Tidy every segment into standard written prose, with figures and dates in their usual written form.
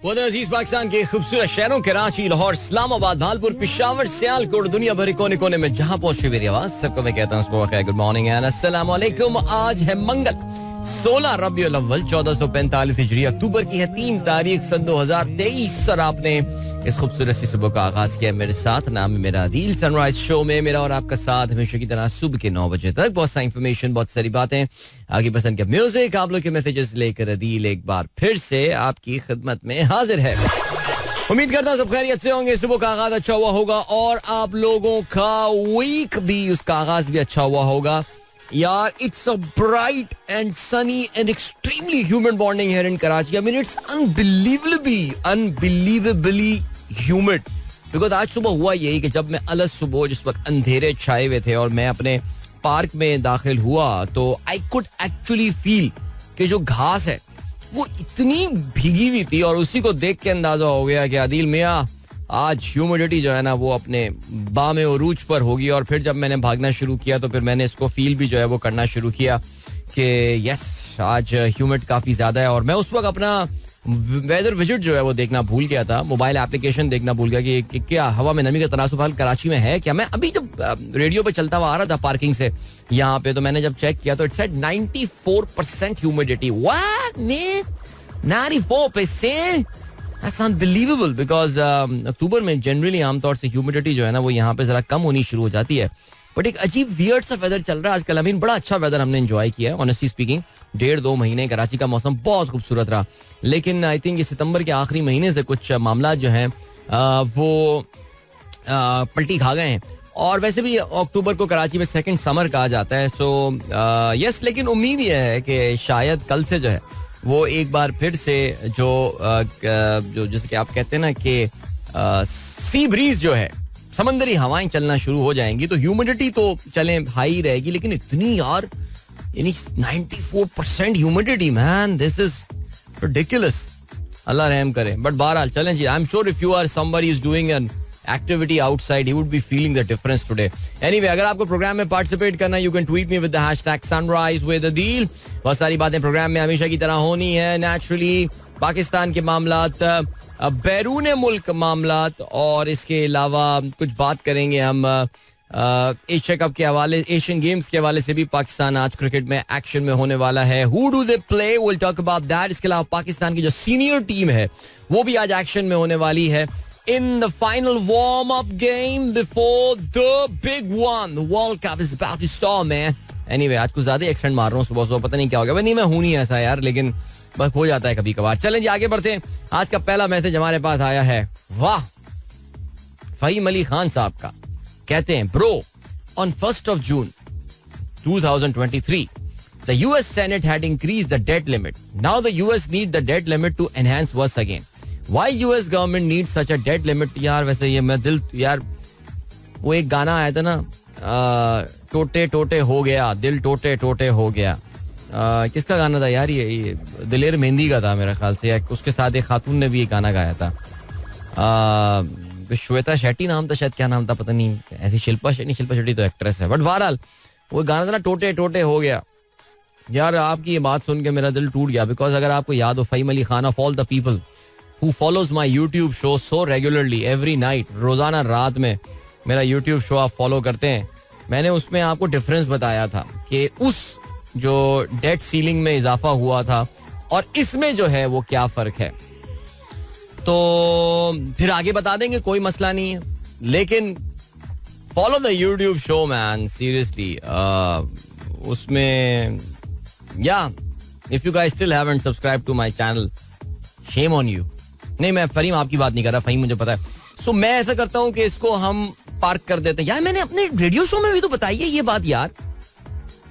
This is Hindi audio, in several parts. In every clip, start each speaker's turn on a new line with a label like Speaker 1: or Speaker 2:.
Speaker 1: अजीज पाकिस्तान के खूबसूरत शहरों कराची, लाहौर, इस्लामाबाद, भालपुर, पिशावर, सियालकोट, दुनिया भर कोने कोने में जहां पहुंचे मेरी आवाज सबको मैं कहता हूँ गुड मॉर्निंग एंड अस्सलाम वालेकुम। आज है मंगल 16 रबीउल अव्वल 1445 हिजरी, अक्टूबर की है 3 तारीख सन 2023 और आपने इस खूबसूरत सी सुबह का आगाज किया मेरे साथ। नाम है मेरा आदिल। सनराइज शो में मेरा और आपका साथ हमेशा की तरह सुबह के 9 बजे तक। बहुत सारी इंफॉर्मेशन, बहुत सारी बातें, आगे पसंद का म्यूजिक, आप लोग के मैसेजेस लेकर आदिल एक बार फिर से आपकी खिदमत में हाजिर है। उम्मीद करता हूँ सब खैरियत से होंगे, सुबह का आगाज अच्छा हुआ होगा और आप लोगों का वीक भी, उसका आगाज भी अच्छा हुआ होगा। यार, it's a bright and Sunny and extremely humid morning here in Karachi. I mean it's unbelievably humid because आज सुबह हुआ यही कि जब मैं अलग सुबह, जिस वक्त अंधेरे छाए हुए थे और मैं अपने पार्क में दाखिल हुआ तो आई कुड एक्चुअली फील कि जो घास है वो इतनी भीगी हुई थी और उसी को देख के अंदाजा हो गया कि आदिल मियां आज ह्यूमिडिटी जो है ना वो अपने बामे उरूज पर होगी। और फिर जब मैंने भागना शुरू किया तो फिर मैंने इसको फील भी जो है वो करना शुरू किया कि यस, आज ह्यूमिड काफी ज्यादा है। और मैं उस वक्त अपना वेदर विजिट जो है वो देखना भूल गया था, मोबाइल एप्लीकेशन देखना भूल गया कि क्या हवा में नमी का तनासुब हाल कराची में है क्या। मैं अभी जब रेडियो पे चलता हुआ आ रहा था पार्किंग से यहाँ पे, तो मैंने जब चेक किया तो it said 94% humidity. What, 94%? That's unbelievable because अक्टूबर में जनरली आमतौर से ह्यूमिडिटी जो है ना वो यहाँ पे जरा कम होनी शुरू हो जाती है। बट एक अजीब वियर्ड सा वेदर चल रहा है आजकल। आई मीन बड़ा अच्छा वेदर हमने एंजॉय किया है ऑनेस्टली स्पीकिंग। 1.5-2 महीने कराची का मौसम बहुत खूबसूरत रहा, लेकिन आई थिंक सितंबर के आखिरी महीने से कुछ मामला जो हैं वो पलटी खा गए हैं। और वैसे भी अक्टूबर को कराची में सेकंड समर कहा जाता है। सो यस, लेकिन उम्मीद यह है कि शायद कल से जो है वो एक बार फिर से जो जैसे कि आप कहते हैं ना कि सी ब्रीज जो है, समंदरी हवाएं चलना शुरू हो जाएंगी तो ह्यूमिडिटी तो चले हाई रहेगी, लेकिन इतनी यार, यानी 94% humidity, man, this is ridiculous. अल्लाह रहम करे। बट बहरहाल चलें जी, I am sure if you are somebody is doing an activity outside, he would be feeling the difference today. Anyway, अगर आपको प्रोग्राम में पार्टिसिपेट करना, you can tweet me with the hashtag sunrise with adil. बहुत सारी बातें प्रोग्राम में हमेशा की तरह होनी है। नेचुरली पाकिस्तान के मामलात, बैरून मुल्क मामलात और इसके अलावा कुछ बात करेंगे हम एशिया कप के हवाले, एशियन गेम्स के हवाले से भी। पाकिस्तान आज क्रिकेट में एक्शन में होने वाला है। Who do they play? We'll talk about that. इसके अलावा पाकिस्तान की जो सीनियर टीम है वो भी आज एक्शन में होने वाली है in the final warm-up game before the big one. The World Cup is about to start, man. Anyway, आज कुछ ज्यादा एक्सेंट मार रहा हूँ सुबह सुबह, पता नहीं क्या हो गया। नहीं, मैं हूं नहीं ऐसा यार, लेकिन बस हो जाता है कभी कभार। चलें जी, आगे बढ़ते हैं। आज का पहला मैसेज हमारे पास आया है, वाह, फहीम अली खान साहब का। कहते हैं, bro, on 1st of June 2023 the US Senate had increased the debt limit. Now the US need the debt limit to enhance once again. Why US government needs such a debt limit? यार वैसे ये मैं यार वो एक गाना आया था ना, टोटे टोटे हो गया दिल, टोटे टोटे हो गया। किसका गाना था यार? ये दिलेर मेहंदी का था मेरे ख्याल से, उसके साथ एक खातून ने भी ये गाना गाया था। श्वेता शेट्टी नाम था शायद, क्या नाम था पता नहीं, ऐसी शिल्पा शेट्टी तो एक्ट्रेस है। बट बहरहाल वो गाना था ना, टोटे टोटे हो गया। यार आपकी ये बात सुन के मेरा दिल टूट गया, बिकॉज अगर आपको याद हो, Faheem Ali Khan of all the people who follows my YouTube show so regularly every night, रोजाना रात में मेरा YouTube शो आप फॉलो करते हैं। मैंने उसमें आपको डिफरेंस बताया था कि उस जो डेट सीलिंग में इजाफा हुआ था और इसमें जो है वो क्या फर्क है। तो फिर आगे बता देंगे, कोई मसला नहीं है, लेकिन follow the YouTube show man, seriously. उसमें या if you guys still haven't subscribe to my channel, shame on you. नहीं, मैं फहीम आपकी बात नहीं कर रहा, फहीम मुझे पता है। सो मैं ऐसा करता हूं कि इसको हम पार्क कर देते हैं। यार मैंने अपने रेडियो शो में भी तो बताई है ये बात यार,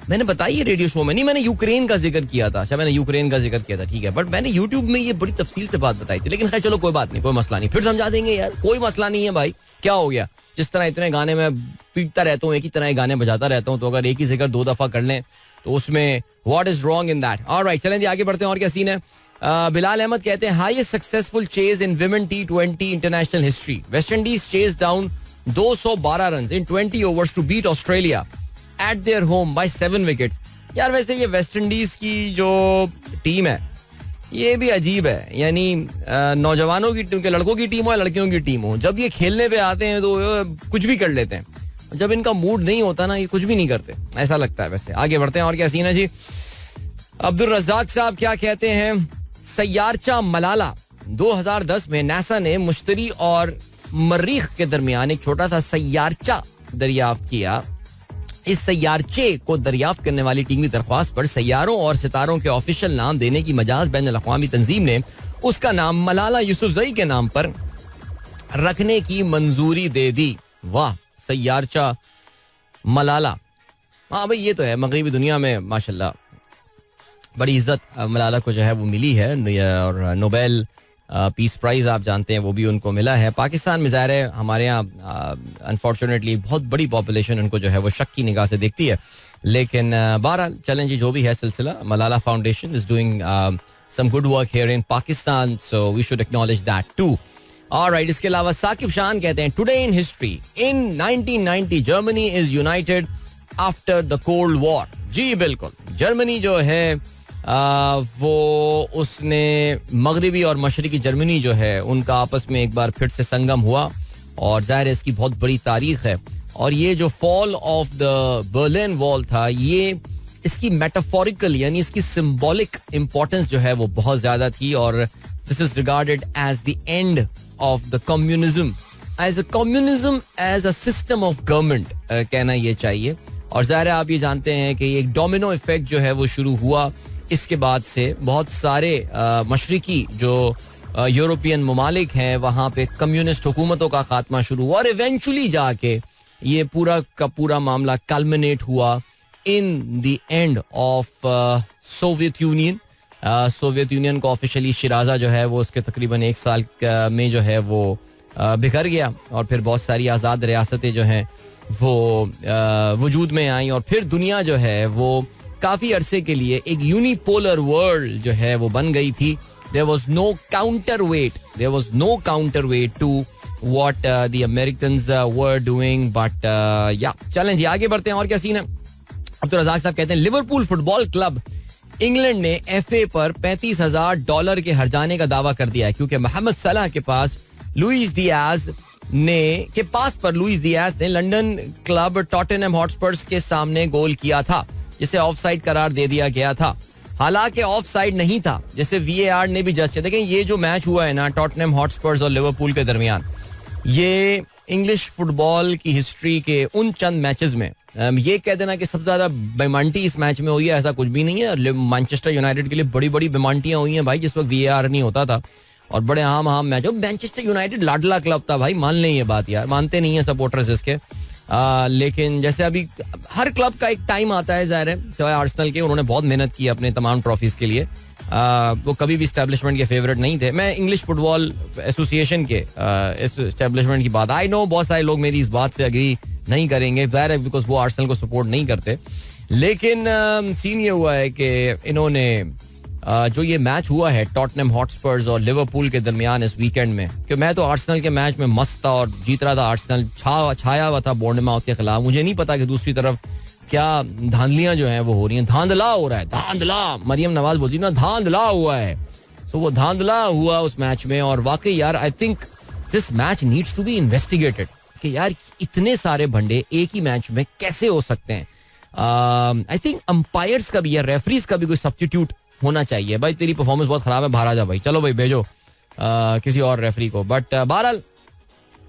Speaker 1: मैंने बताई है रेडियो शो में। नहीं, मैंने यूक्रेन का जिक्र किया था, अच्छा मैंने यूक्रेन का जिक्र किया था, ठीक है, बट मैंने यूट्यूब में ये बड़ी तफसील से बात बताई थी। लेकिन खैर चलो कोई बात नहीं, कोई मसला नहीं, फिर समझा देंगे यार, कोई मसला नहीं है भाई। क्या हो गया, जिस तरह इतने गाने में पीटता रहता हूँ, एक ही तरह गाने बजाता रहता हूँ, तो अगर एक ही जिक्र 2 दफा कर लें तो उसमें what is wrong in that. Alright, चलें जी आगे बढ़ते हैं। और क्या सीन है? बिलाल अहमद कहते हैं, highest successful chase in women T20 international history. West Indies chase down 212 run in 20 overs to beat Australia at their home by 7 wickets. यार वैसे ये वेस्ट इंडीज की जो टीम है ये भी अजीब है, यानी नौजवानों की टीम के, लड़कों की टीम हो या लड़कियों की टीम हो, जब ये खेलने पे आते हैं तो कुछ भी कर लेते हैं, जब इनका मूड नहीं होता ना ये कुछ भी नहीं करते, ऐसा लगता है। वैसे आगे बढ़ते हैं, और क्या सीन है जी। अब्दुल रज़ाक साहब क्या कहते हैं, सैयारचा मलाला 2010 में नासा ने मुश्तरी और मरीख के दरमियान एक छोटा सा सैयारचा दरियाफ्त किया। इस सैयारचे को दरियाफ्त करने वाली टीम की दरख्वास्त पर सैयारों और सितारों के ऑफिशियल नाम देने की मजाज बैन अल-अक़वामी तंजीम ने उसका नाम मलाला यूसुफजई के नाम पर रखने की मंजूरी दे दी। वाह, सैयारचा मलाला। हाँ भाई, ये तो है, मगरिबी दुनिया में माशाल्लाह बड़ी इज्जत मलाला को जो है वो मिली है, और नोबेल पीस प्राइज आप जानते हैं वो भी उनको मिला है। पाकिस्तान में ज़ाहिर है हमारे यहाँ अनफॉर्चुनेटली बहुत बड़ी पॉपुलेशन उनको जो है वो शक की निगाह से देखती है, लेकिन बहरहाल चलें जी, जो भी है सिलसिला, Malala foundation is doing some good work here in Pakistan, so we should acknowledge that too. Alright, इसके अलावा साकिब शान कहते हैं, today in history, in 1990 Germany is united after the cold war. जी बिल्कुल, जर्मनी जो है वो उसने मगरिबी और मशरिकी जर्मनी जो है उनका आपस में एक बार फिर से संगम हुआ, और ज़ाहिर है इसकी बहुत बड़ी तारीख है। और ये जो fall of the Berlin wall था, ये इसकी मेटाफोरिकल यानी इसकी सिंबॉलिक इंपॉर्टेंस जो है वो बहुत ज़्यादा थी, और this is regarded as the end of the communism, as a system of government कहना ये चाहिए। और ज़ाहिर है आप ये जानते हैं कि एक डोमिनो इफेक्ट जो है वो शुरू हुआ इसके बाद से, बहुत सारे मशरिकी जो यूरोपियन ममालिक हैं वहाँ पे कम्युनिस्ट हुकूमतों का खात्मा शुरू हुआ, और इवेंचुअली जाके ये पूरा का पूरा मामला कल्मिनेट हुआ in the end of Soviet union. Soviet union को ऑफिशियली शिराजा जो है वो उसके तकरीबन 1 साल में जो है वो बिखर गया, और फिर बहुत सारी आज़ाद रियासतें जो हैं वो वजूद में आई, और फिर दुनिया जो है वो काफी अरसे के लिए एक यूनिपोलर वर्ल्ड जो है वो बन गई थी। There was no counterweight to what the Americans were doing, but या चलें जी आगे बढ़ते हैं, और क्या सीन है। अब्दुल रज़ाक साहब कहते हैं, लिवरपूल फुटबॉल क्लब इंग्लैंड ने FA पर $35,000 के हर्जाने का दावा कर दिया है, क्योंकि मोहम्मद सलाह के पास लुइस डियाज ने लंदन क्लब टॉटनहम हॉटस्पर्स के सामने गोल किया था, जिसे ऑफसाइड करार दे दिया गया था। हालांकि ऑफसाइड नहीं था, जैसे VAR ने भी जज किया। देखें, ये जो मैच हुआ है ना टॉटनहम हॉटस्पर्स और लिवरपूल के दरमियान, ये इंग्लिश फुटबॉल की हिस्ट्री के उन चंद मैचेस में ये कह देना कि सबसे ज्यादा बेमांटी इस मैच में हुई है, ऐसा कुछ भी नहीं है। मैनचेस्टर यूनाइटेड के लिए बड़ी बड़ी बेमांटियां हुई हैं भाई, जिस वक्त VAR नहीं होता था, और बड़े आम मैच। मैनचेस्टर यूनाइटेड लाडला क्लब था भाई, मान लें ये बात यार, मानते नहीं है सपोर्टर्स इसके। लेकिन जैसे अभी हर क्लब का एक टाइम आता है, ज़ाहिर है सिवाय आर्सेनल के, उन्होंने बहुत मेहनत की अपने तमाम ट्रॉफीज के लिए, वो कभी भी एस्टेब्लिशमेंट के फेवरेट नहीं थे। मैं इंग्लिश फुटबॉल एसोसिएशन के एस्टेब्लिशमेंट की बात, आई नो बहुत सारे लोग मेरी इस बात से अग्री नहीं करेंगे, ज़ाहिर है बिकॉज वो आर्सेनल को सपोर्ट नहीं करते, लेकिन सीन ये हुआ है कि इन्होंने जो ये मैच हुआ है टॉटनहम हॉटस्पर्स और लिवरपूल के दरमियान इस वीकेंड में, कि मैं तो आर्सेनल के मैच में मस्त था और जीत रहा था, आर्सेनल छाया हुआ था बोर्नमाउथ के खिलाफ। मुझे नहीं पता कि दूसरी तरफ क्या धांधलियां जो हैं वो हो रही हैं, धांधला हो रहा है, धांधला, मरियम नवाज बोलती ना, धांधला हुआ है। सो वो धांधला हुआ उस मैच में, और वाकई यार I think this match needs to be investigated कि यार इतने सारे भंडे एक ही मैच में कैसे हो सकते हैं। आई थिंक अंपायर्स का भी या रेफरीज का भी कोई सब्स्टिट्यूट होना चाहिए। भाई तेरी परफॉर्मेंस बहुत खराब है, बाहर आ जा भाई, चलो भाई भेजो किसी और रेफरी को। बट बहरहाल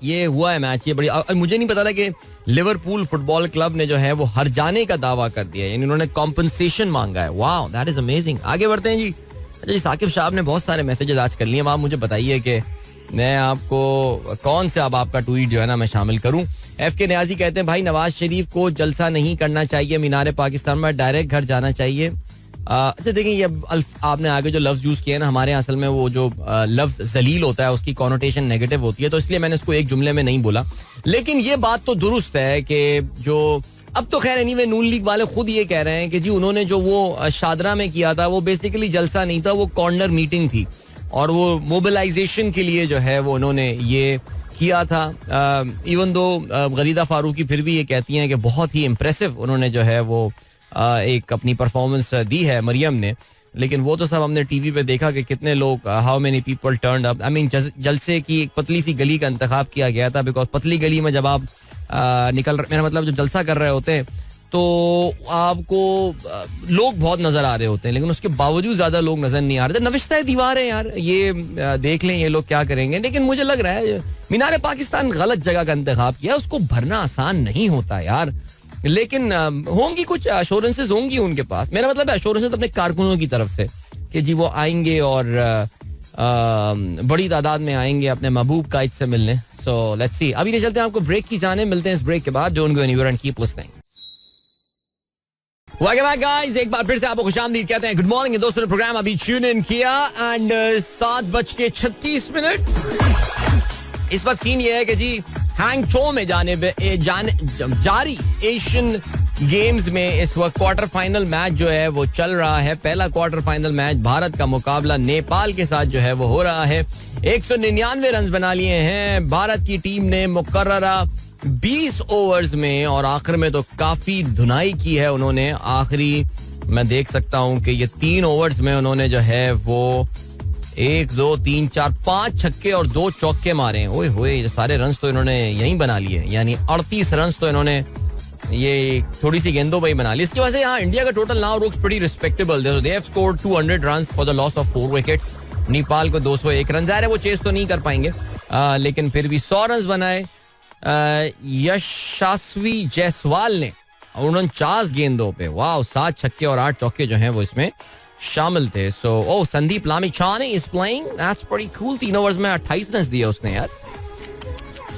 Speaker 1: ये हुआ है मैच, ये बड़ी मुझे नहीं पता था कि लिवरपूल फुटबॉल क्लब ने जो है वो हर जाने का दावा कर दिया है, यानी उन्होंने कॉम्पनसेशन मांगा है। Wow, that is amazing. आगे बढ़ते हैं जी। अच्छा जी, साकिब साहब ने बहुत सारे मैसेजेस आज कर लिए, आप मुझे बताइए कि मैं आपको कौन से अब आपका ट्वीट जो है ना मैं शामिल करूं। FK न्याजी कहते हैं, भाई नवाज शरीफ को जलसा नहीं करना चाहिए, मीनार पाकिस्तान में डायरेक्ट घर जाना चाहिए। अच्छा देखिए, ये आपने आगे जो लफ्ज यूज किया ना, हमारे असल में वो जो लफ्ज जलील होता है उसकी कॉनोटेशन नेगेटिव होती है, तो इसलिए मैंने इसको एक जुमले में नहीं बोला। लेकिन ये बात तो दुरुस्त है कि जो अब तो खैर एनीवे नून लीग वाले खुद ये कह रहे हैं कि जी उन्होंने जो वो शादरा में किया था वो बेसिकली जलसा नहीं था, वो कॉर्नर मीटिंग थी, और वो मोबिलाइजेशन के लिए जो है वो उन्होंने ये किया था। इवन दो गलीदा फारूकी फिर भी ये कहती हैं कि बहुत ही इम्प्रेसिव उन्होंने जो है वो एक अपनी परफॉर्मेंस दी है मरियम ने, लेकिन वो तो सब हमने टीवी पे देखा कि कितने लोग, how many people turned up. I mean जलसे की एक पतली सी गली का इंतखाब किया गया था, बिकॉज पतली गली में जब आप मेरा मतलब जब जलसा कर रहे होते हैं तो आपको लोग बहुत नजर आ रहे होते हैं, लेकिन उसके बावजूद ज्यादा लोग नजर नहीं आ रहे थे. नविश्ता दीवार है यार, ये देख लें ये लोग क्या करेंगे. लेकिन मुझे लग रहा है मीनार पाकिस्तान गलत जगह का इंतखाब किया, उसको भरना आसान नहीं होता यार. लेकिन होंगी कुछ अश्योरेंसेस होंगी उनके पास. मेरा मतलब अश्योरेंसेस अपने कारकुनों की तरफ से कि जी वो आएंगे और बड़ी तादाद में आएंगे अपने महबूब कायद से मिलने. सो लेट्स सी. अभी नहीं चलते हैं आपको ब्रेक की जाने, मिलते हैं इस ब्रेक के बाद. Don't go anywhere and keep listening. Welcome back guys, एक बार फिर से आपको खुशामदीद कहते हैं. गुड मॉर्निंग दोस्तों ने प्रोग्राम अभी ट्यून इन किया एंड 7:36 इस वक्त सीन ये है कि जी हैंगचो में जारी एशियन गेम्स में इस वक्त क्वार्टर फाइनल मैच जो है वो चल रहा है. पहला क्वार्टर फाइनल मैच भारत का मुकाबला नेपाल के साथ जो है वो हो रहा है. 199 रन बना लिए हैं भारत की टीम ने मुकर्ररा 20 ओवर्स में, और आखिर में तो काफी धुनाई की है उन्होंने. आखिरी मैं देख सकता हूं कि ये 3 ओवर्स में उन्होंने जो है वो 1 2 3 4 5 छक्के और 2 चौके मारे. ओए होए, सारे रन तो इन्होंने यहीं बना लिए, यानी 38 रन तो इन्होंने ये थोड़ी सी गेंदों पर ही बना ली. इसकी वजह से यहाँ इंडिया का total now looks pretty respectable. They have scored 200 runs for the loss of 4 wickets. Nepal को 201 रन. जाहिर है वो चेस तो नहीं कर पाएंगे, लेकिन फिर भी 100 रन बनाए यशस्वी जायसवाल ने 49 गेंदों पे. वाह, 7 छक्के और 8 चौके जो हैं वो इसमें शामिल थे. So Sandeep Lamichhane is playing, that's pretty cool. 3 overs में 28 रन दिए उसने यार.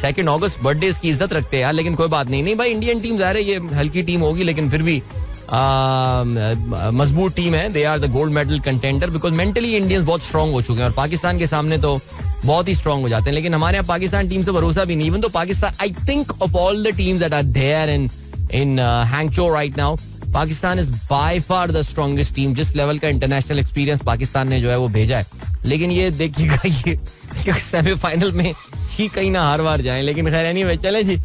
Speaker 1: 2 अगस्त बर्थडे की इज्जत रखते हैं यार, लेकिन कोई बात नहीं भाई. इंडियन टीम ज़ाहिर है ये हल्की टीम होगी, लेकिन फिर भी मजबूत टीम है. They are the gold medal contender because mentally Indians बहुत स्ट्रांग हो चुके हैं और पाकिस्तान के सामने तो बहुत ही स्ट्रांग हो जाते हैं. लेकिन हमारे यहाँ पाकिस्तान टीम से भरोसा भी नहीं. इवन तो Pakistan, I think of all the teams that are there in Hangzhou right now, Pakistan is by far the strongest team. जिस लेवल का इंटरनेशनल एक्सपीरियंस पाकिस्तान ने जो है वो भेजा है, लेकिन ये देखिएगा ये सेमीफाइनल में ही कहीं ना हार वार जाए. लेकिन खैर एनीवे, चले जी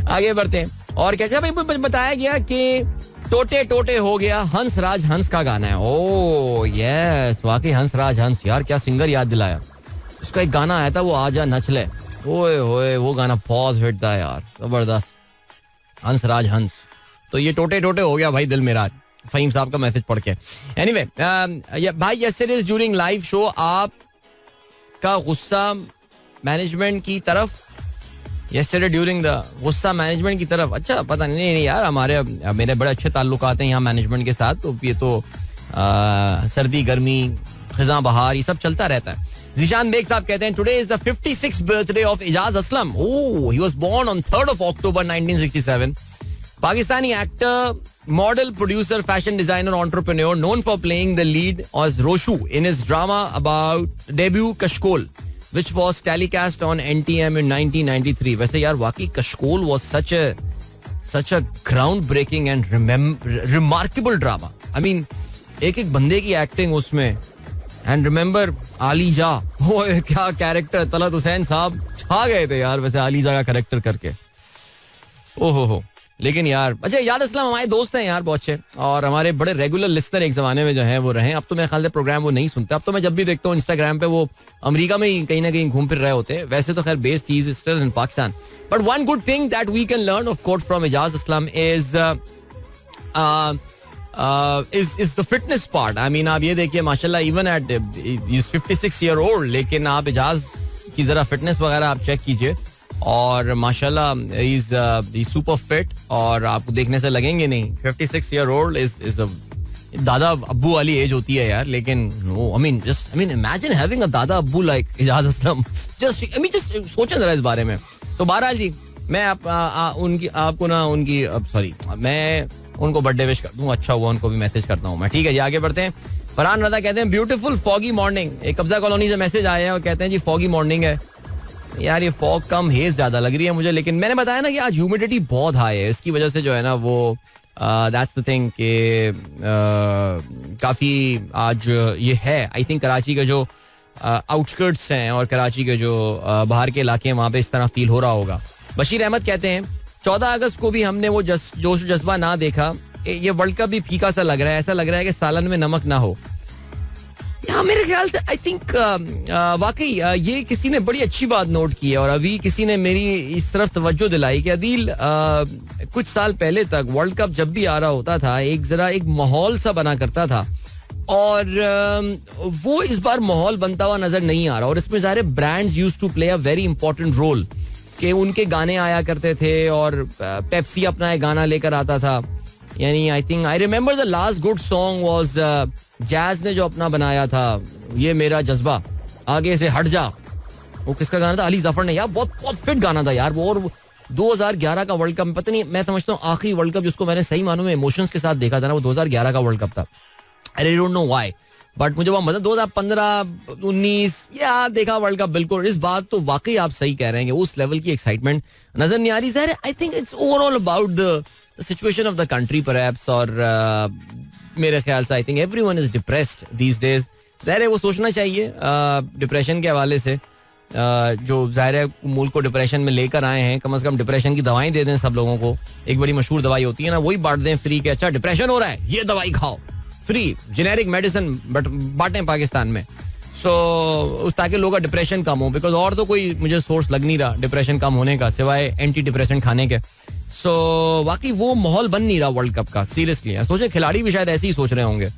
Speaker 1: आगे बढ़ते हैं. और क्या भाई बताया गया कि टोटे टोटे हो गया. हंसराज हंस का गाना है. ओ यस, वाकई हंसराज हंस यार, क्या सिंगर याद दिलाया. उसका एक गाना आया था वो आजा नच ले. ओए होए, वो गाना बहुत हिट था यार, जबरदस्त. हंसराज हंस. तो ये टोटे टोटे हो गया भाई दिल मेरा, फहीम साहब का मैसेज पढ़ के. एनीवे भाई, यस्टरडे ड्यूरिंग लाइव शो आप का गुस्सा मैनेजमेंट की तरफ, यस्टरडे ड्यूरिंग द गुस्सा मैनेजमेंट की तरफ. अच्छा, पता नहीं यार, मेरे बड़े अच्छे ताल्लुकात हैं यहाँ मैनेजमेंट के साथ. तो ये तो सर्दी गर्मी खिज़ां बहार ये सब चलता रहता है. जिशान बेग साहब कहते हैं today is the 56th birthday of Ijaz Aslam. Oh, he was born on 3rd of October 1967. Pakistani actor, model, producer, fashion designer, entrepreneur, known for playing the lead as Roshu in his drama about debut Kashkol, which was telecast on NTM in 1993. वैसे यार वाकई Kashkol was such a groundbreaking and remarkable drama. I mean, एक बंदे की एक्टिंग उसमें. एंड रिमेंबर आलीजा, वो क्या कैरेक्टर. तलत हुसैन साहब छा गए थे यार वैसे आलीजा का कैरेक्टर करके. ओहो हो. लेकिन यार अच्छा, याद असलम हमारे दोस्त हैं यार बहुत अच्छे, और हमारे बड़े रेगुलर लिस्टर एक जमाने में जो है वो रहे. अब तो मेरे ख्याल से प्रोग्राम वो नहीं सुनते. अब तो मैं जब भी देखता हूँ इंस्टाग्राम पे वो अमेरिका में ही कहीं ना कहीं घूम फिर रहे होते हैं. वैसे तो खैर based he is still in Pakistan. But one good thing that we can learn of course from Ijaz Aslam is is the fitness part. I mean, आप ये देखिए माशाल्लाह, even at he's 56 year old, लेकिन आप इजाज की जरा फिटनेस वगैरह आप चेक कीजिए और माशाल्लाह he's super fit और आपको देखने से लगेंगे नहीं. 56 year old is a दादा अब्बू वाली एज होती है यार. लेकिन I mean imagine having a दादा अब्बू like इजाज असलम. just सोचें जरा इस बारे में. तो बहरहाल जी मैं मैं उनको बर्थडे विश कर दूं. अच्छा हुआ, उनको भी मैसेज करता हूं मैं. ठीक है जी, आगे बढ़ते हैं. फरहान रजा कहते हैं ब्यूटीफुल फॉगी मॉर्निंग. एक कब्जा कॉलोनी से मैसेज आया है और कहते हैं जी फॉगी मॉर्निंग है यार. ये फॉग कम, हेज ज्यादा लग रही है मुझे. लेकिन मैंने बताया ना कि आज ह्यूमिडिटी बहुत हाई है, इसकी वजह से जो है ना वो दैट्स द थिंग कि काफी आज ये है. आई थिंक कराची के जो आउटस्कर्ट्स हैं और कराची के जो बाहर के इलाके हैं वहां पे इस तरह फील हो रहा होगा. बशीर अहमद कहते हैं 14 अगस्त को भी हमने वो जोश जज्बा ना देखा. ये वर्ल्ड कप भी फीका सा लग रहा है. ऐसा लग रहा है कि सालन में नमक ना हो. या मेरे ख्याल से आई थिंक वाकई ये किसी ने बड़ी अच्छी बात नोट की है और अभी किसी ने मेरी इस तरफ तवज्जो दिलाई कि अदील कुछ साल पहले तक वर्ल्ड कप जब भी आ रहा होता था एक माहौल सा बना करता था और वो इस बार माहौल बनता हुआ नजर नहीं आ रहा और इसमें सारे brands used to play a very important role कि उनके गाने आया करते थे और पेप्सी अपना एक गाना लेकर आता था. यानी I think I remember the last good song was jazz ने जो अपना बनाया था ये मेरा जज्बा आगे से हट जा. वो किसका गाना था? अली जफर ने. यार बहुत बहुत फिट गाना था यार वो. और 2011 का वर्ल्ड कप पता नहीं, मैं समझता हूँ आखिरी वर्ल्ड कप जिसको मैंने सही मानों में इमोशंस के साथ देखा था ना वो 2011 का वर्ल्ड कप था. I don't know why but मुझे वो मतलब 2015-19 या देखा वर्ल्ड कप बिल्कुल. इस बात तो वाकई आप सही कह रहे हैं कि उस लेवल की एक्साइटमेंट नजर नहीं आ रही. ज़ाहिर है I think it's overall about the situation of the country perhaps. और मेरे ख्याल से I think everyone is depressed these days. ज़ाहिर है वो सोचना चाहिए डिप्रेशन के हवाले से. जो ज़ाहिर है मुल्क को डिप्रेशन में लेकर आए हैं कम से कम डिप्रेशन की दवाएं दे दें सब लोगों को. एक बड़ी मशहूर दवाई होती है ना वही बांट दें फ्री के. अच्छा डिप्रेशन हो रहा है ये दवाई खाओ फ्री. जेनेरिक मेडिसिन बांटें पाकिस्तान में. सो ताकि लोगों का डिप्रेशन कम हो. बिकॉज और तो कोई मुझे सोर्स लग नहीं रहा डिप्रेशन कम होने का सिवाय एंटी डिप्रेशन खाने के. सो वाकई वो माहौल बन नहीं रहा वर्ल्ड कप का. सीरियसली सोचे खिलाड़ी भी शायद ऐसे ही सोच रहे होंगे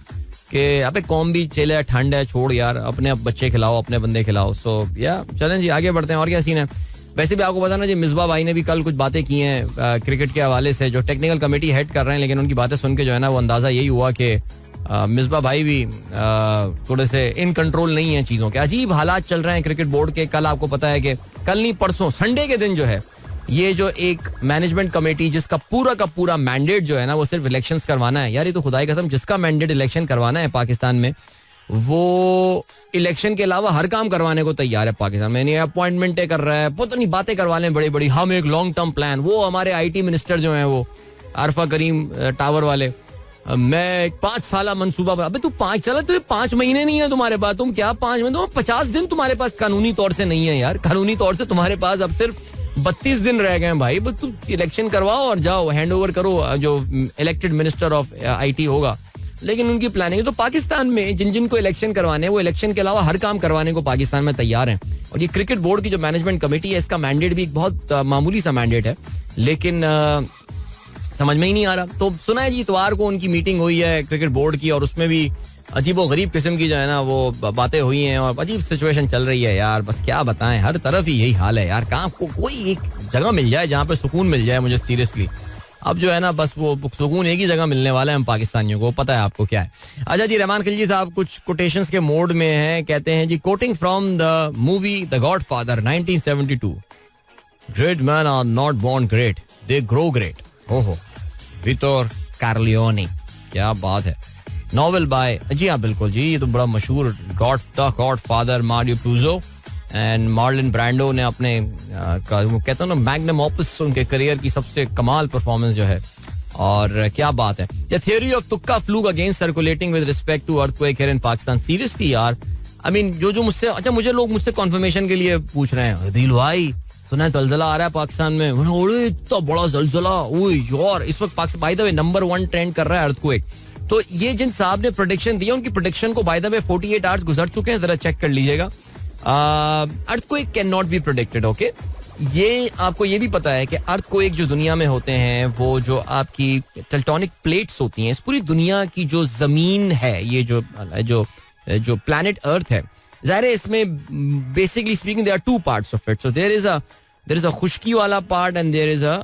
Speaker 1: कि अबे कौम भी चले ठंड है छोड़ यार अपने बच्चे खिलाओ अपने बंदे खिलाओ. सो या चलें जी आगे बढ़ते हैं. और क्या सीन है? वैसे भी आपको पता ना जी मिसबा भाई ने भी कल कुछ बातें की हैं क्रिकेट के हवाले से. जो टेक्निकल कमेटी हेड कर रहे हैं लेकिन उनकी बातें सुन के जो है ना वो अंदाजा यही हुआ कि मिसबा भाई भी थोड़े से इन कंट्रोल नहीं है चीजों के. अजीब हालात चल रहे हैं क्रिकेट बोर्ड के. कल आपको पता है कि कल नहीं परसों संडे के दिन जो है ये जो एक मैनेजमेंट कमेटी जिसका पूरा का पूरा मैंडेट जो है ना वो सिर्फ इलेक्शंस करवाना है. यार ये तो खुदाई कसम जिसका मैंडेट इलेक्शन करवाना है पाकिस्तान में वो इलेक्शन के अलावा हर काम करवाने को तैयार है पाकिस्तान में. नहीं अपॉइंटमेंटें कर रहा है पता नहीं बातें करवा लें बड़ी बड़ी. हम एक लॉन्ग टर्म प्लान. वो हमारे आईटी मिनिस्टर जो है वो आरफा करीम टावर वाले मैं 5 साल मंसूबा. अबे तू 5 साल तो 5 महीने नहीं है तुम्हारे पास. तुम क्या 5 महीने तो 50 दिन तुम्हारे पास कानूनी तौर से नहीं है यार. कानूनी तौर से तुम्हारे पास अब सिर्फ 32 दिन रह गए हैं भाई. बस तू इलेक्शन करवाओ और जाओ हैंड ओवर करो जो इलेक्टेड मिनिस्टर ऑफ आईटी होगा. लेकिन उनकी प्लानिंग तो पाकिस्तान में जिन जिन को इलेक्शन करवाने वो इलेक्शन के अलावा हर काम करवाने को पाकिस्तान में तैयार हैं. और ये क्रिकेट बोर्ड की जो मैनेजमेंट कमेटी है इसका मैंडेट भी एक बहुत मामूली सा मैंडेट है लेकिन समझ में ही नहीं आ रहा. तो सुना है जी इतवार को उनकी मीटिंग हुई है क्रिकेट बोर्ड की और उसमें भी अजीब व गरीब किस्म की जो है ना वो बातें हुई हैं और अजीब सिचुएशन चल रही है यार. बस क्या बताएं हर तरफ ही यही हाल है यार. कहाँ को कोई एक जगह मिल जाए जहाँ पे सुकून मिल जाए मुझे सीरियसली. अब जो है ना बस वो सुकून एक ही जगह मिलने वाला है हम पाकिस्तानियों को. पता है आपको क्या है. अच्छा जी रहमान खिलजी साहब कुछ कोटेशंस के मोड में हैं. कहते हैं जी quoting from the movie the godfather 1972 great man are not born great they grow great. ओहो विक्टर कार्लियोनी क्या बात है. नॉवेल बाय जी हाँ बिल्कुल जी ये तो बड़ा मशहूर godfather Mario Puzo and Marlon Brando ने अपने कहते हैं ना मैग्नम ओपस उनके करियर की सबसे कमाल परफॉर्मेंस जो है. और क्या बात है. द थ्योरी ऑफ तुक्का fluke against circulating with respect to earthquake here in Pakistan. Seriously यार आई मीन जो मुझसे अच्छा मुझे लोग मुझसे कॉन्फर्मेशन के लिए पूछ रहे हैं दिल भाई सुना है जलजला आ रहा है पाकिस्तान में. इतना बड़ा जलजला ओए यार इस वक्त Pakistan by the way number 1 trend कर रहा है अर्थक्वेक. तो ये जिन साहब ने प्रेडिक्शन दिया उनकी प्रेडिक्शन को बाय द वे 48 आवर्स गुजर चुके हैं. जरा चेक कर लीजिएगा. Earthquake can not be predicted. Okay ये आपको ये भी पता है कि अर्थक्वेक जो दुनिया में होते हैं वो जो आपकी टेक्टोनिक प्लेट्स होती हैं इस पूरी दुनिया की जो जमीन है ये जो प्लैनेट अर्थ है ज़ाहिर है इसमें basically speaking there are 2 parts of it. So there is a खुश्की वाला part and there is a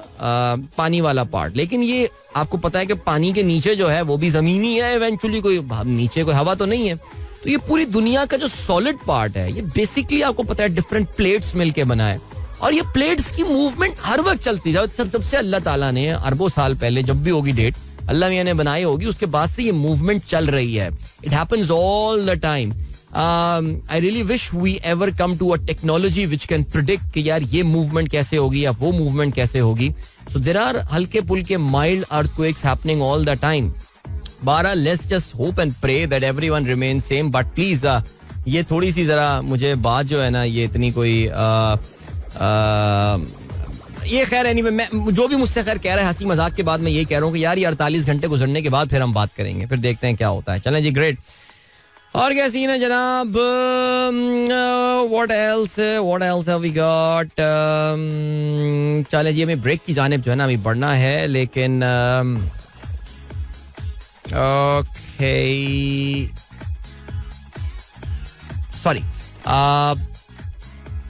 Speaker 1: पानी वाला पार्ट. लेकिन ये आपको पता है कि पानी के नीचे जो है वो भी जमीन ही है इवेंचुअली. कोई नीचे कोई हवा तो नहीं है. तो ये पूरी दुनिया का जो सॉलिड पार्ट है ये बेसिकली आपको पता है डिफरेंट प्लेट्स मिलके बना है. और ये प्लेट्स की मूवमेंट हर वक्त चलती है. जब से अल्लाह ताला ने अरबों साल पहले जब भी होगी डेट अल्लाह मियां ने बनाई होगी उसके बाद से ये मूवमेंट चल रही है. It happens all the time. I really wish we ever come to a technology which can predict कि यार ये movement कैसे होगी या वो movement कैसे होगी. So there are हल्के पुल्के mild earthquakes happening all the time. बारह let's just hope and pray that everyone remains same. But please ये थोड़ी सी जरा मुझे बात जो है ना ये इतनी कोई ये खैर anyway मैं जो भी मुझसे खैर कह रहा है हंसी मजाक के बाद मैं ये कह रहा हूँ कि यार ये 48 घंटे गुजरने के बाद फिर हम बात करेंगे फिर देखते हैं क्या होता है. चलें जी ग्रेट. और क्या सीन है जनाब? What else have we got? चले जी, हमें ब्रेक की जानिब जो है ना अभी बढ़ना है, लेकिन ओके सॉरी.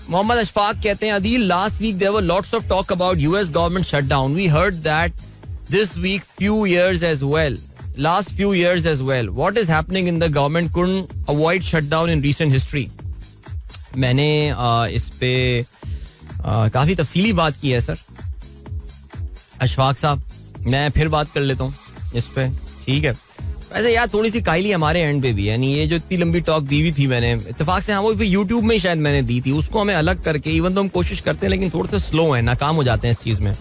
Speaker 1: मोहम्मद अशफाक कहते हैं, Adeel, last week there were lots of talk about US government shutdown. We heard that this week few years as well. Last few years as well. What is happening in the government couldn't avoid shutdown in recent history? मैंने इस पे काफी तफसीली बात की है सर. अशफाक साहब, मैं फिर बात कर लेता हूँ इस पे, ठीक है? वैसे यार थोड़ी सी काइली हमारे एंड पे भी है. यानी ये जो इतनी लंबी टॉक दी हुई थी मैंने इत्तेफाक से, हाँ वो यूट्यूब में शायद मैंने दी थी, उसको हमें अलग करके, इवन तो हम कोशिश करते हैं लेकिन थोड़े से स्लो है, नाकाम हो जाते हैं इस चीज में.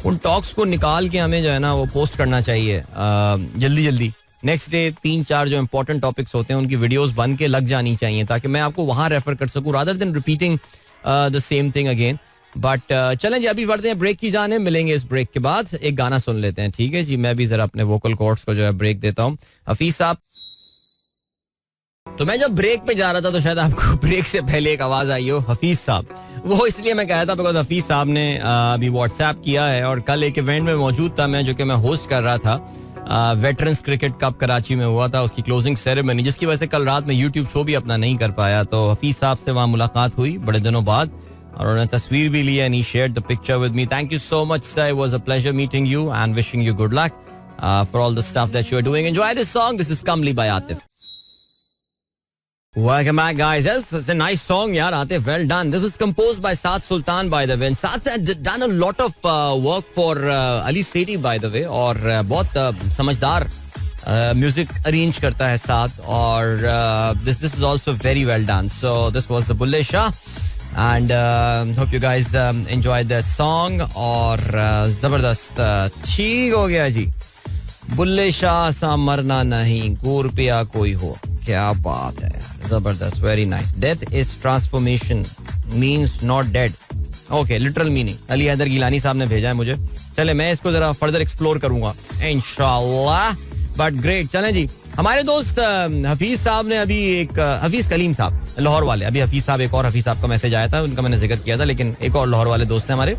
Speaker 1: उन टॉक्स को निकाल के हमें जो है ना वो पोस्ट करना चाहिए जल्दी जल्दी. नेक्स्ट डे 3-4 जो इंपॉर्टेंट टॉपिक्स होते हैं उनकी वीडियोस बन के लग जानी चाहिए, ताकि मैं आपको वहां रेफर कर सकूं rather than repeating the same thing again. But चलें जी, अभी बढ़ते हैं ब्रेक की जाने. मिलेंगे इस ब्रेक के बाद, एक गाना सुन लेते हैं, ठीक है जी? मैं भी जरा अपने वोकल कॉर्ड्स को जो है ब्रेक देता हूँ. हफीज साहब, तो मैं जब ब्रेक पे जा रहा था तो शायद आपको ब्रेक से पहले एक आवाज आई हो, हफीज साहब. वो इसलिए मैं कहा था बिकॉज हफीज साहब ने अभी व्हाट्सएप किया है, और कल एक इवेंट में मौजूद था मैं, जो कि मैं होस्ट कर रहा था. वेटरन्स क्रिकेट कप कराची में हुआ था, उसकी क्लोजिंग सेरेमनी, जिसकी वजह से कल रात में यूट्यूब शो भी अपना नहीं कर पाया. तो हफीज साहब से वहाँ मुलाकात हुई बड़े दिनों बाद, और उन्होंने तस्वीर भी ली and he shared the picture with me. Thank you so much sir, it was a pleasure meeting you and wishing you good luck for all the stuff that you are doing. Enjoy this song. This is Kamli by Atif. Welcome back, guys. It's a nice song, yaar. Atif, well done. This was composed by Saad Sultan, by the way. And Saad had done a lot of work for Ali Sethi, by the way. और बहुत समझदार म्यूजिक अरेंज करता है साथ. और this is also very well done. So this was the Bulle Shah, and hope you guys enjoyed that song. और जबरदस्त ठीक हो गया जी. बुल्ले शाह सा मरना नहीं, गूर पिया कोई हो. क्या बात है, जबरदस्त, very nice. Death is transformation means not dead. Okay, literal meaning Ali Haider Gilani साहब ने भेजा है मुझे. चले मैं इसको जरा फर्दर एक्सप्लोर करूंगा इंशाल्लाह. But great. चलें जी, हमारे दोस्त हफीज साहब ने अभी एक, हफीज कलीम साहब लाहौर वाले, अभी हफीज साहब, एक और हफीज साहब का मैसेज आया था, उनका मैंने जिक्र किया था, लेकिन एक और लाहौर वाले दोस्त हैं हमारे,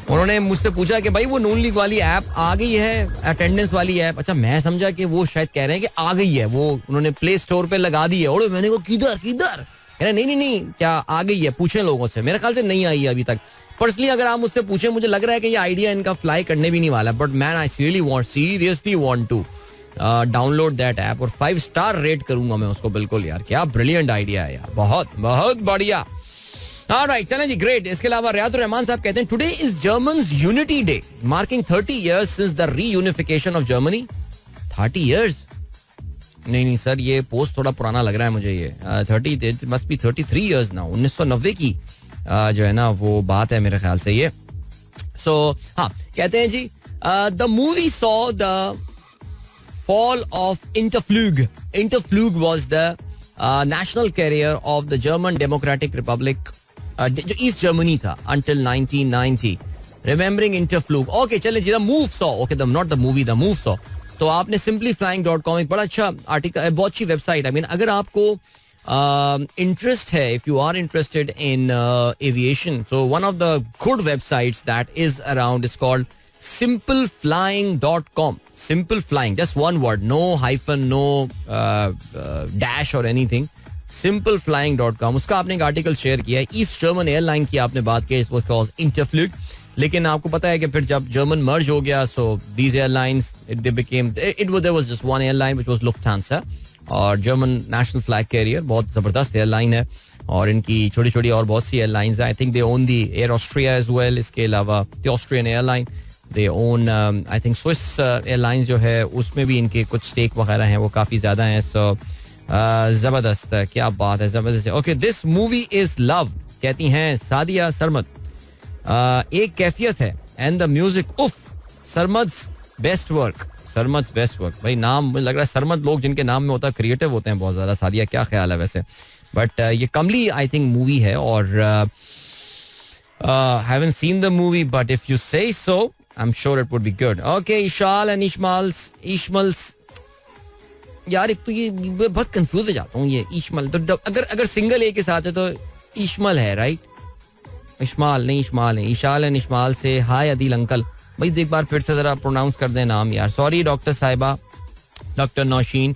Speaker 1: उन्होंने मुझसे पूछा कि भाई वो नून लीग वाली ऐप आ गई है, अटेंडेंस वाली ऐप. अच्छा, मैं समझा कि वो शायद कह रहे हैं कि आ गई है, वो उन्होंने प्ले स्टोर पे लगा दी है. और मैंने कहा किधर किधर? कह रहे नहीं, क्या आ गई है? पूछे लोगों से. मेरे ख्याल से नहीं आई है अभी तक. पर्सनली अगर आप मुझसे पूछे, मुझे लग रहा है कि ये आइडिया इनका फ्लाई करने भी नहीं वाला. But man, I seriously want to download that app, और 5 स्टार रेट करूंगा मैं उसको. बिल्कुल यार, क्या ब्रिलियंट आइडिया है यार, बहुत बहुत बढ़िया. Alright, चलें जी, ग्रेट. इसके अलावा रियाजुर रहमान साहब कहते हैं, today is Germans unity day, marking 30 years since the reunification of Germany. 30 years? नहीं सर, ये पोस्ट थोड़ा पुराना लग रहा है मुझे. ये 30 मस्ट बी 33 years नाउ. 1990 की जो है ना वो बात है मेरे ख्याल से ये. सो हाँ, कहते हैं जी, the movie saw the fall of Interflug. Interflug was the national carrier of the German Democratic Republic, जो ईस्ट जर्मनी था until 1990. Remembering Interflug. Okay, चले जी, the move saw. Okay, not the movie, the move saw. तो आपने simplyflying.com, एक बड़ा अच्छा आर्टिकल, बहुत अच्छी वेबसाइट. आई मीन, अगर आपको इंटरेस्ट है, if you are interested in aviation, so one of the good websites that is around is called simpleflying.com. Simple flying, just one word, no hyphen, no dash or anything. Simpleflying.com. उसका आपने एक आर्टिकल शेयर किया है. ईस्ट जर्मन एयरलाइन की आपने बात की, इट वाज कॉल्ड इंटरफ्लूग. लेकिन आपको पता है कि फिर जब जर्मन मर्ज हो गया, so these airlines they became, there was just one airline which was Lufthansa, और जर्मन नेशनल फ्लैग कैरियर, बहुत जबरदस्त एयरलाइन है. और इनकी छोटी छोटी और बहुत सी एयरलाइंस हैं. I think they own the Air Austria as well. इसके अलावा the Austrian airline, they own I think Swiss airlines जो है, उसमें भी इनके कुछ स्टेक वगैरह हैं, वो काफ़ी ज़्यादा हैं. सो ज़बरदस्त है, क्या बात है, ज़बरदस्त है. Okay, this movie is love, कहती हैं सादिया सरमद. एक कैफियत है एंड द म्यूजिक उफ, सरमद्स बेस्ट वर्क. सरमद्स बेस्ट वर्क, भाई नाम मुझे लग रहा है सरमद लोग जिनके नाम में होता है क्रिएटिव होते हैं बहुत ज़्यादा. सादिया, क्या ख्याल है वैसे? बट ये कमली आई थिंक मूवी है, और haven't seen the movie, but if you say so, I'm sure it would be good. Okay, Ishal and Ishmal's यार एक तो ये बहुत कंफ्यूज हो जाता हूँ, ये इशमल तो अगर सिंगल ए के साथ है तो इशमल है, राइट? इशमाल नहीं, इशमाल है, इशाल एंड इशमाल से हाय अदील अंकल. भाई एक बार फिर से जरा प्रोनाउंस कर दें नाम यार. सॉरी डॉक्टर साहिबा, डॉक्टर नौशीन.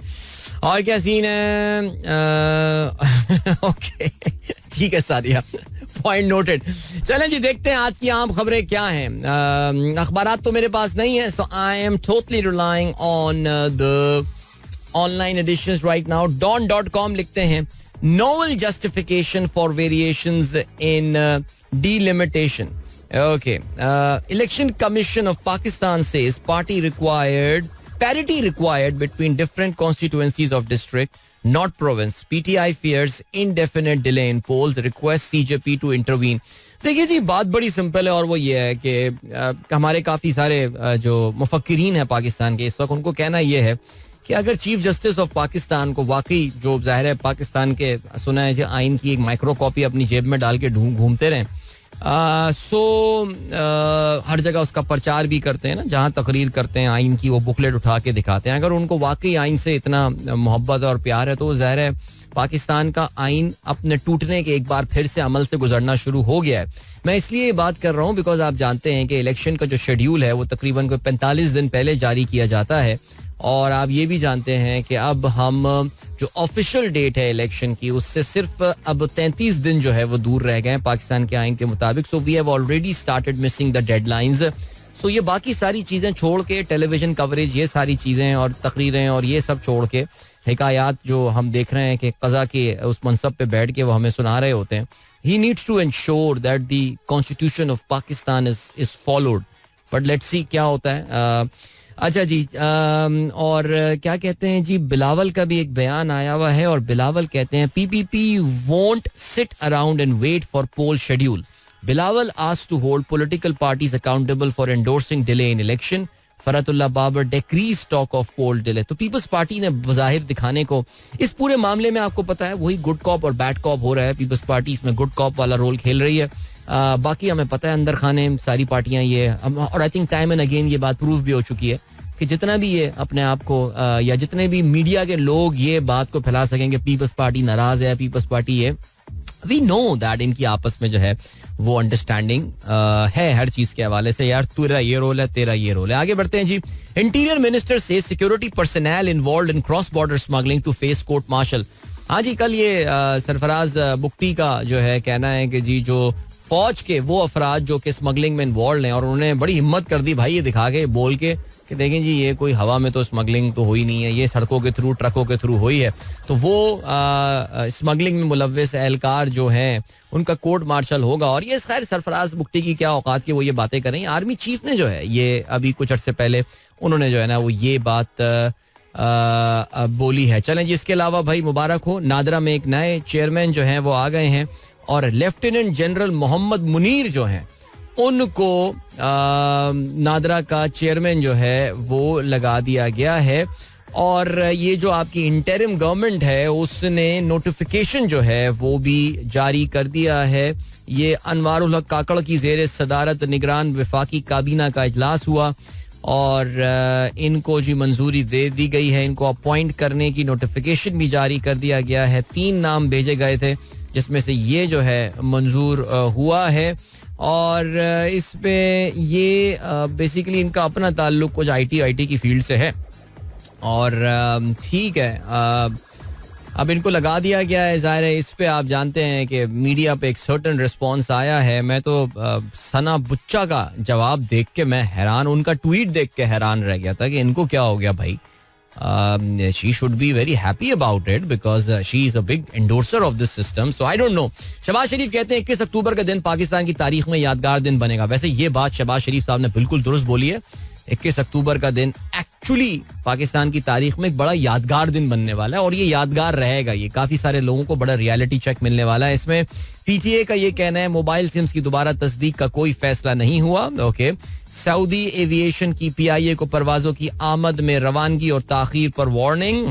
Speaker 1: और क्या सीन है? ओके ठीक है सादिया, पॉइंट नोटेड. चलें जी देखते हैं आज की आम खबरें क्या हैं. अखबारात तो मेरे पास नहीं है, so I am totally relying on the online editions right now. Dawn.com लिखते हैं novel justification for variations in delimitation. Okay. Election Commission of Pakistan says parity required between different constituencies of district, not province. PTI fears indefinite delay in polls, requests CJP to intervene. देखिए जी बात बड़ी सिंपल है और वो ये है कि हमारे काफ़ी सारे जो मुफक्किरीन हैं पाकिस्तान के इस वक्त, उनको कहना ये है कि अगर चीफ जस्टिस ऑफ पाकिस्तान को वाकई, जो जाहिर है पाकिस्तान के सुना है जो आइन की एक माइक्रो कॉपी अपनी जेब में डाल के घूमते रहें, हर जगह उसका प्रचार भी करते हैं ना, जहाँ तकरीर करते हैं आइन की वो बुकलेट उठा के दिखाते हैं. अगर उनको वाकई आइन से इतना मोहब्बत और प्यार है तो जाहिर है पाकिस्तान का आइन अपने टूटने के एक बार फिर से अमल से गुजरना शुरू हो गया है. मैं इसलिए ये बात कर रहा हूँ बिकॉज आप जानते हैं कि इलेक्शन का जो शेड्यूल है वो तकरीबन कोई 45 दिन पहले जारी किया जाता है. और आप ये भी जानते हैं कि अब हम जो ऑफिशियल डेट है इलेक्शन की उससे सिर्फ अब 33 दिन जो है वो दूर रह गए हैं पाकिस्तान के आइन के मुताबिक. So we have already started missing the deadlines. So ये बाकी सारी चीज़ें छोड़ के, टेलीविजन कवरेज, ये सारी चीज़ें और तकरीरें और ये सब छोड़ के, हिकायात जो हम देख रहे हैं कि कज़ा के उस मनसब पे बैठ के वो हमें सुना रहे होते हैं. He needs to ensure that the constitution of Pakistan is followed. But let's see क्या होता है. अच्छा जी, और क्या कहते हैं जी, बिलावल का भी एक बयान आया हुआ है और बिलावल कहते हैं PPP won't sit around and wait for poll schedule. Bilawal asked to hold political parties accountable for endorsing delay in election. Farhatullah Babar decrees talk of poll delay. तो पीपल्स पार्टी ने बज़ाहिर दिखाने को इस पूरे मामले में आपको पता है वही गुड कॉप और बैड कॉप हो रहा है. पीपल्स पार्टी इसमें गुड कॉप वाला रोल खेल रही है. बाकी हमें पता है अंदर खाने सारी पार्टियां ये, और I think time and again ये बात प्रूव भी हो चुकी है कि जितना भी ये अपने आप को या जितने भी मीडिया के लोग ये बात को फैला सकेंगे पीपल्स पार्टी नाराज है, पीपल्स पार्टी ये, वी नो दैट इनकी आपस में जो है वो अंडरस्टैंडिंग है हर चीज के हवाले से. यार तेरा ये रोल है, तेरा ये रोल है. आगे बढ़ते हैं जी. इंटीरियर मिनिस्टर से security personnel involved in cross border smuggling to face court martial. हाँ जी, कल ये सरफराज बुख्ती का जो है कहना है कि जी जो फौज के वो अफराद जो कि स्मगलिंग में इन्वॉल्व हैं, और उन्होंने बड़ी हिम्मत कर दी भाई ये दिखा के, बोल के कि देखें जी ये कोई हवा में तो स्मगलिंग तो हुई नहीं है, ये सड़कों के थ्रू, ट्रकों के थ्रू हुई है. तो वो स्मगलिंग में मुलव्वस एहलकार जो हैं उनका कोर्ट मार्शल होगा. और ये खैर सरफराज बुख्ती की क्या औकात की वो ये बातें कर रही हैं. आर्मी चीफ ने जो है ये अभी कुछ अर्से पहले उन्होंने जो है ना वो ये बात बोली है. चलें जी, इसके अलावा भाई मुबारक हो, नादरा में एक नए चेयरमैन जो हैं वो आ गए हैं और लेफ्टिनेंट जनरल मोहम्मद मुनीर जो हैं उनको नादरा का चेयरमैन जो है वो लगा दिया गया है. और ये जो आपकी इंटरिम गवर्नमेंट है उसने नोटिफिकेशन जो है वो भी जारी कर दिया है. ये अनवारुल हक काकड़ की ज़ेर सदारत निगरान वफाकी काबीना का इजलास हुआ और इनको जी मंजूरी दे दी गई है. इनको अपॉइंट करने की नोटिफिकेशन भी जारी कर दिया गया है. 3 नाम भेजे गए थे जिसमें से ये जो है मंजूर हुआ है. और इस पे ये बेसिकली इनका अपना ताल्लुक कुछ IT की फील्ड से है और ठीक है, अब इनको लगा दिया गया है. जाहिर है इस पे आप जानते हैं कि मीडिया पे एक सर्टन रिस्पांस आया है. मैं तो सना बुच्चा का जवाब देख के मैं हैरान, उनका ट्वीट देख के हैरान रह गया था कि इनको क्या हो गया भाई. she should be very happy about it because she is a big endorser of this system. So I don't know. Shahbaz शरीफ कहते हैं 21 अक्टूबर का दिन पाकिस्तान की तारीख में यादगार दिन बनेगा. वैसे ये बात शहबाज शरीफ साहब ने बिल्कुल दुरुस्त बोली है. 21 अक्टूबर का दिन एक्चुअली पाकिस्तान की तारीख में एक बड़ा यादगार दिन बनने वाला है और ये यादगार रहेगा. ये काफी सारे लोगों को बड़ा रियलिटी चेक मिलने वाला है. इसमें PTA का ये कहना है मोबाइल सिम्स की दोबारा तस्दीक का कोई फैसला नहीं हुआ. ओके. सऊदी एविएशन की PIA को परवाजों की आमद में रवानगी और ताखीर पर वार्निंग.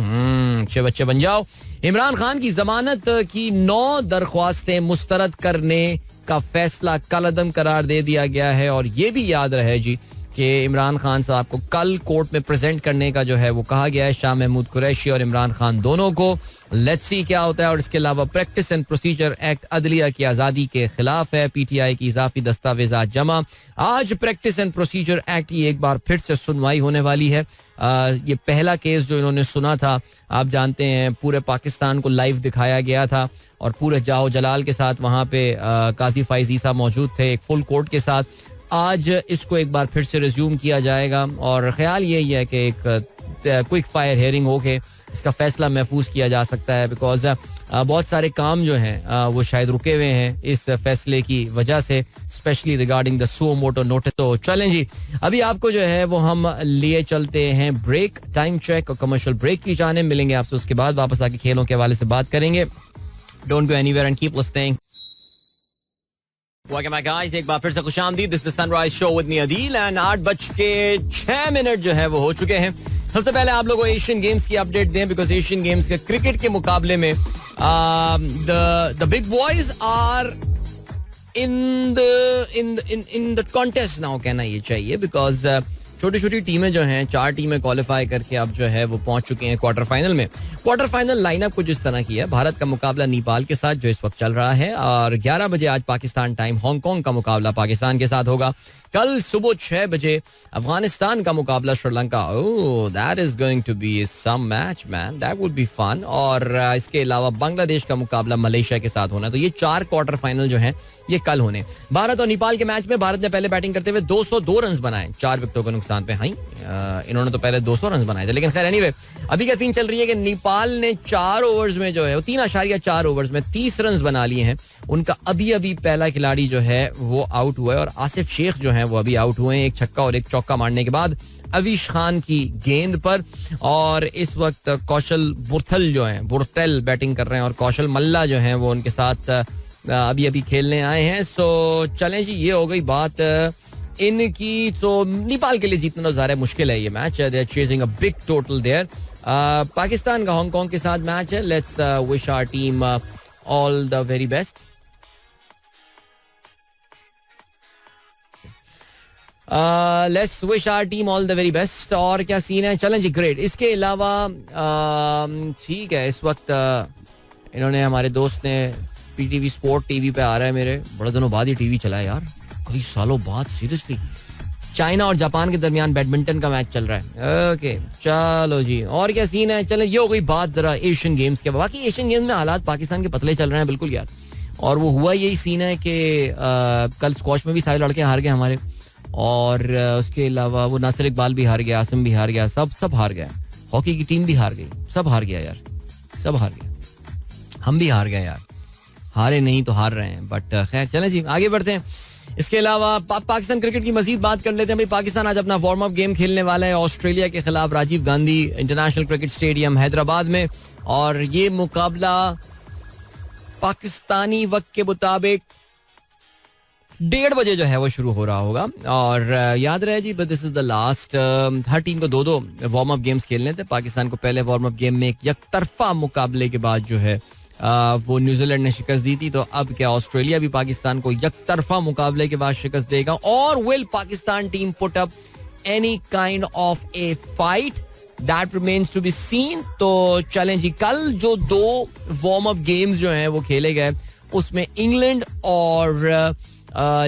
Speaker 1: अच्छे बच्चे बन जाओ. इमरान खान की जमानत की 9 दरख्वास्तें मुस्तरद करने का फैसला कलअदम करार दे दिया गया है. और ये भी याद रहे जी कि इमरान खान साहब को कल कोर्ट में प्रेजेंट करने का जो है वो कहा गया है, शाह महमूद कुरैशी और इमरान खान दोनों को. लेट्स सी क्या होता है. और इसके अलावा प्रैक्टिस एंड प्रोसीजर एक्ट अदलिया की आज़ादी के खिलाफ है. पीटीआई की इजाफी दस्तावेजात जमा. आज प्रैक्टिस एंड प्रोसीजर एक्ट की एक बार फिर से सुनवाई होने वाली है. ये पहला केस जो इन्होंने सुना था, आप जानते हैं पूरे पाकिस्तान को लाइव दिखाया गया था और पूरे जाओ जलाल के साथ वहाँ पे काजी फाइज ईसा मौजूद थे एक फुल कोर्ट के साथ. आज इसको एक बार फिर से रिज्यूम किया जाएगा और ख्याल यही है कि एक क्विक फायर हियरिंग हो के इसका फैसला महफूज किया जा सकता है. बिकॉज बहुत सारे काम जो हैं वो शायद रुके हुए हैं इस फैसले की वजह से, specially regarding the suo motu notice. तो चलें जी, अभी आपको जो है वो हम लिए चलते हैं ब्रेक, टाइम चेक और कमर्शियल ब्रेक की जाने. मिलेंगे आपसे उसके बाद, वापस आके खेलों के हवाले से बात करेंगे. Don't go anywhere and keep listening. Welcome back guys, एक बार फिर से खुशामदीद. This is the Sunrise Show with me Adeel and 8:06 जो है वो हो चुके हैं. सबसे पहले आप लोगों को एशियन गेम्स की अपडेट दें, बिकॉज एशियन गेम्स के क्रिकेट के मुकाबले में the big boys are in the contest now, कहना ये चाहिए. बिकॉज छोटी छोटी टीमें जो हैं, 4 टीमें क्वालिफाई करके अब जो है वो पहुंच चुके हैं क्वार्टर फाइनल में. क्वार्टर फाइनल लाइनअप कुछ इस तरह की है. भारत का मुकाबला नेपाल के साथ जो इस वक्त चल रहा है, और 11 बजे आज पाकिस्तान टाइम हांगकांग का मुकाबला पाकिस्तान के साथ होगा. कल सुबह 6 बजे अफगानिस्तान का मुकाबला Sri Lanka. Oh, that is going to be some match man, that would be fun. और इसके अलावा बांग्लादेश का मुकाबला मलेशिया के साथ होना. तो ये 4 क्वार्टर फाइनल जो हैं ये कल होने. भारत और नेपाल के मैच में भारत ने पहले बैटिंग करते हुए 202 रन बनाए 4 विकेटों के नुकसान पे. हाई, इन्होंने तो पहले 200 रन बनाए थे, लेकिन खैर एनीवे, अभी क्या सीन चल रही है कि नेपाल ने 4 ओवर्स में जो है 3.4 ओवर्स में 30 रन बना लिए हैं. उनका अभी अभी पहला खिलाड़ी जो है वो आउट हुआ है और आसिफ शेख जो है वो अभी आउट हुए हैं एक छक्का और एक चौका मारने के बाद अवीश खान की गेंद पर. और इस वक्त कौशल बुरथल जो है, बुरतेल बैटिंग कर रहे हैं और कौशल मल्ला जो है वो उनके साथ अभी अभी खेलने आए हैं. सो चलें जी, ये हो गई बात इनकी. तो नेपाल के लिए जीतना ज़्यादा मुश्किल है ये match. They are chasing a big total there. Pakistan का हांगकांग के साथ मैच है. Let's wish our team all the very best. Let's wish our team all the very best. और क्या सीन है, चलें जी, ग्रेट. इसके अलावा ठीक है, इस वक्त इन्होंने, हमारे दोस्त ने पीटीवी स्पोर्ट टीवी पे आ रहा है मेरे, बड़े दिनों बाद ये टीवी चला है यार, कई सालों बाद सीरियसली. चाइना और जापान के दरमियान बैडमिंटन का मैच चल रहा है. ओके चलो जी, और क्या सीन है. चलो, ये हो गई बात जरा एशियन गेम्स के. बाकी एशियन गेम्स में हालात पाकिस्तान के पतले चल रहे हैं बिल्कुल यार. और वो हुआ यही सीन है कि कल स्क्वॉश में भी सारे लड़के हार गए हमारे, और उसके अलावा वो नासिर इकबाल भी हार गया, आसिम भी हार गया, सब हार गया. हॉकी की टीम भी हार गई, सब हार गया यार, सब हार गया. हम भी हार गए यार, हारे नहीं तो हार रहे हैं. बट खैर चलें जी, आगे बढ़ते हैं. इसके अलावा पाकिस्तान क्रिकेट की मजीद बात कर लेते हैं. भाई, पाकिस्तान आज अपना वार्म अप गेम खेलने वाला है ऑस्ट्रेलिया के खिलाफ Rajiv Gandhi international cricket stadium Hyderabad में. और ये मुकाबला पाकिस्तानी वक्त के मुताबिक 1:30 बजे जो है वो शुरू हो रहा होगा. और याद रहे जी, दिस इज द लास्ट. हर टीम को 2 वार्म अप गेम्स खेलने थे. पाकिस्तान को पहले वार्म अप गेम में एक यकतरफा मुकाबले के बाद जो है वो न्यूजीलैंड ने शिकस्त दी थी. तो अब क्या ऑस्ट्रेलिया भी पाकिस्तान को यकतरफा मुकाबले के बाद शिकस्त देगा, और will Pakistan team put up any kind of a fight, that remains to be seen. तो चलें जी, कल जो 2 वार्म अप गेम्स जो हैं वो खेले गए, उसमें इंग्लैंड और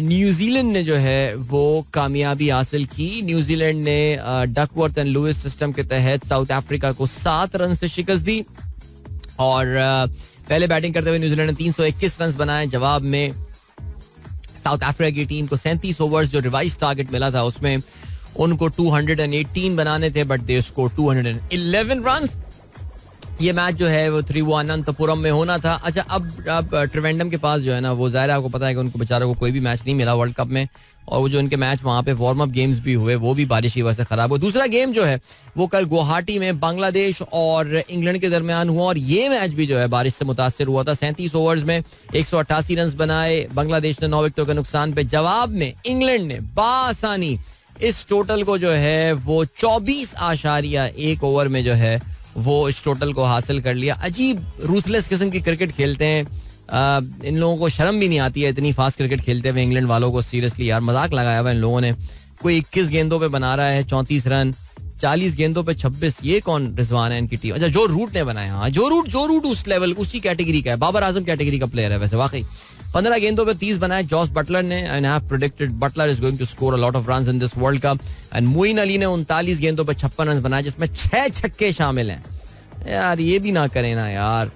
Speaker 1: न्यूजीलैंड ने जो है वो कामयाबी हासिल की. न्यूजीलैंड ने डकवर्थ एंड लुइस सिस्टम के तहत साउथ अफ्रीका को 7 रन से शिकस्त दी. और पहले बैटिंग करते हुए न्यूजीलैंड ने 321 रन बनाए. जवाब में साउथ अफ्रीका की टीम को 37 ओवर्स जो रिवाइज टारगेट मिला था उसमें उनको 218 बनाने थे, बट दे स्कोर 211 रन. ये मैच जो है वो त्रिवुअनंतपुरम में होना था. अच्छा, अब ट्रिवेंडम के पास जो है ना, वो ज़ाहिर है आपको पता है कि उनको बेचारों को कोई भी मैच नहीं मिला वर्ल्ड कप में. और वो जो इनके मैच वहाँ पे वार्म अप गेम्स भी हुए वो भी बारिश की वजह से खराब हुआ. दूसरा गेम जो है वो कल गुवाहाटी में बांग्लादेश और इंग्लैंड के दरमियान हुआ, और ये मैच भी जो है बारिश से मुतासिर हुआ था. 37 ओवर्स में 188 रन बनाए बांग्लादेश ने 9 विकेटों के नुकसान पे. जवाब में इंग्लैंड ने बासानी इस टोटल को जो है वो 24.1 ओवर में जो है वो इस टोटल को हासिल कर लिया. अजीब रूथलेस किस्म की क्रिकेट खेलते हैं. इन लोगों को शर्म भी नहीं आती है इतनी फास्ट क्रिकेट खेलते हुए इंग्लैंड वालों को. सीरियसली यार, मजाक लगाया हुआ इन लोगों ने कोई 21 गेंदों पे बना रहा है 34 रन, 40 गेंदों पे 26. ये कौन रिजवान है इनकी टीम? अच्छा, जो रूट ने बनाया. हाँ, जो रूट उस लेवल उसी कैटेगरी का है, बाबर आजम कैटेगरी का प्लेयर है वैसे वाकई. 15 गेंदों पे 30 बनाए जॉस बटलर ने. And have predicted Buttler is going to score a lot of runs in this world cup. And Moeen Ali ने 39 गेंदों पे 56 रन बनाए जिसमें 6 छक्के शामिल हैं. यार ये भी ना करें ना यार.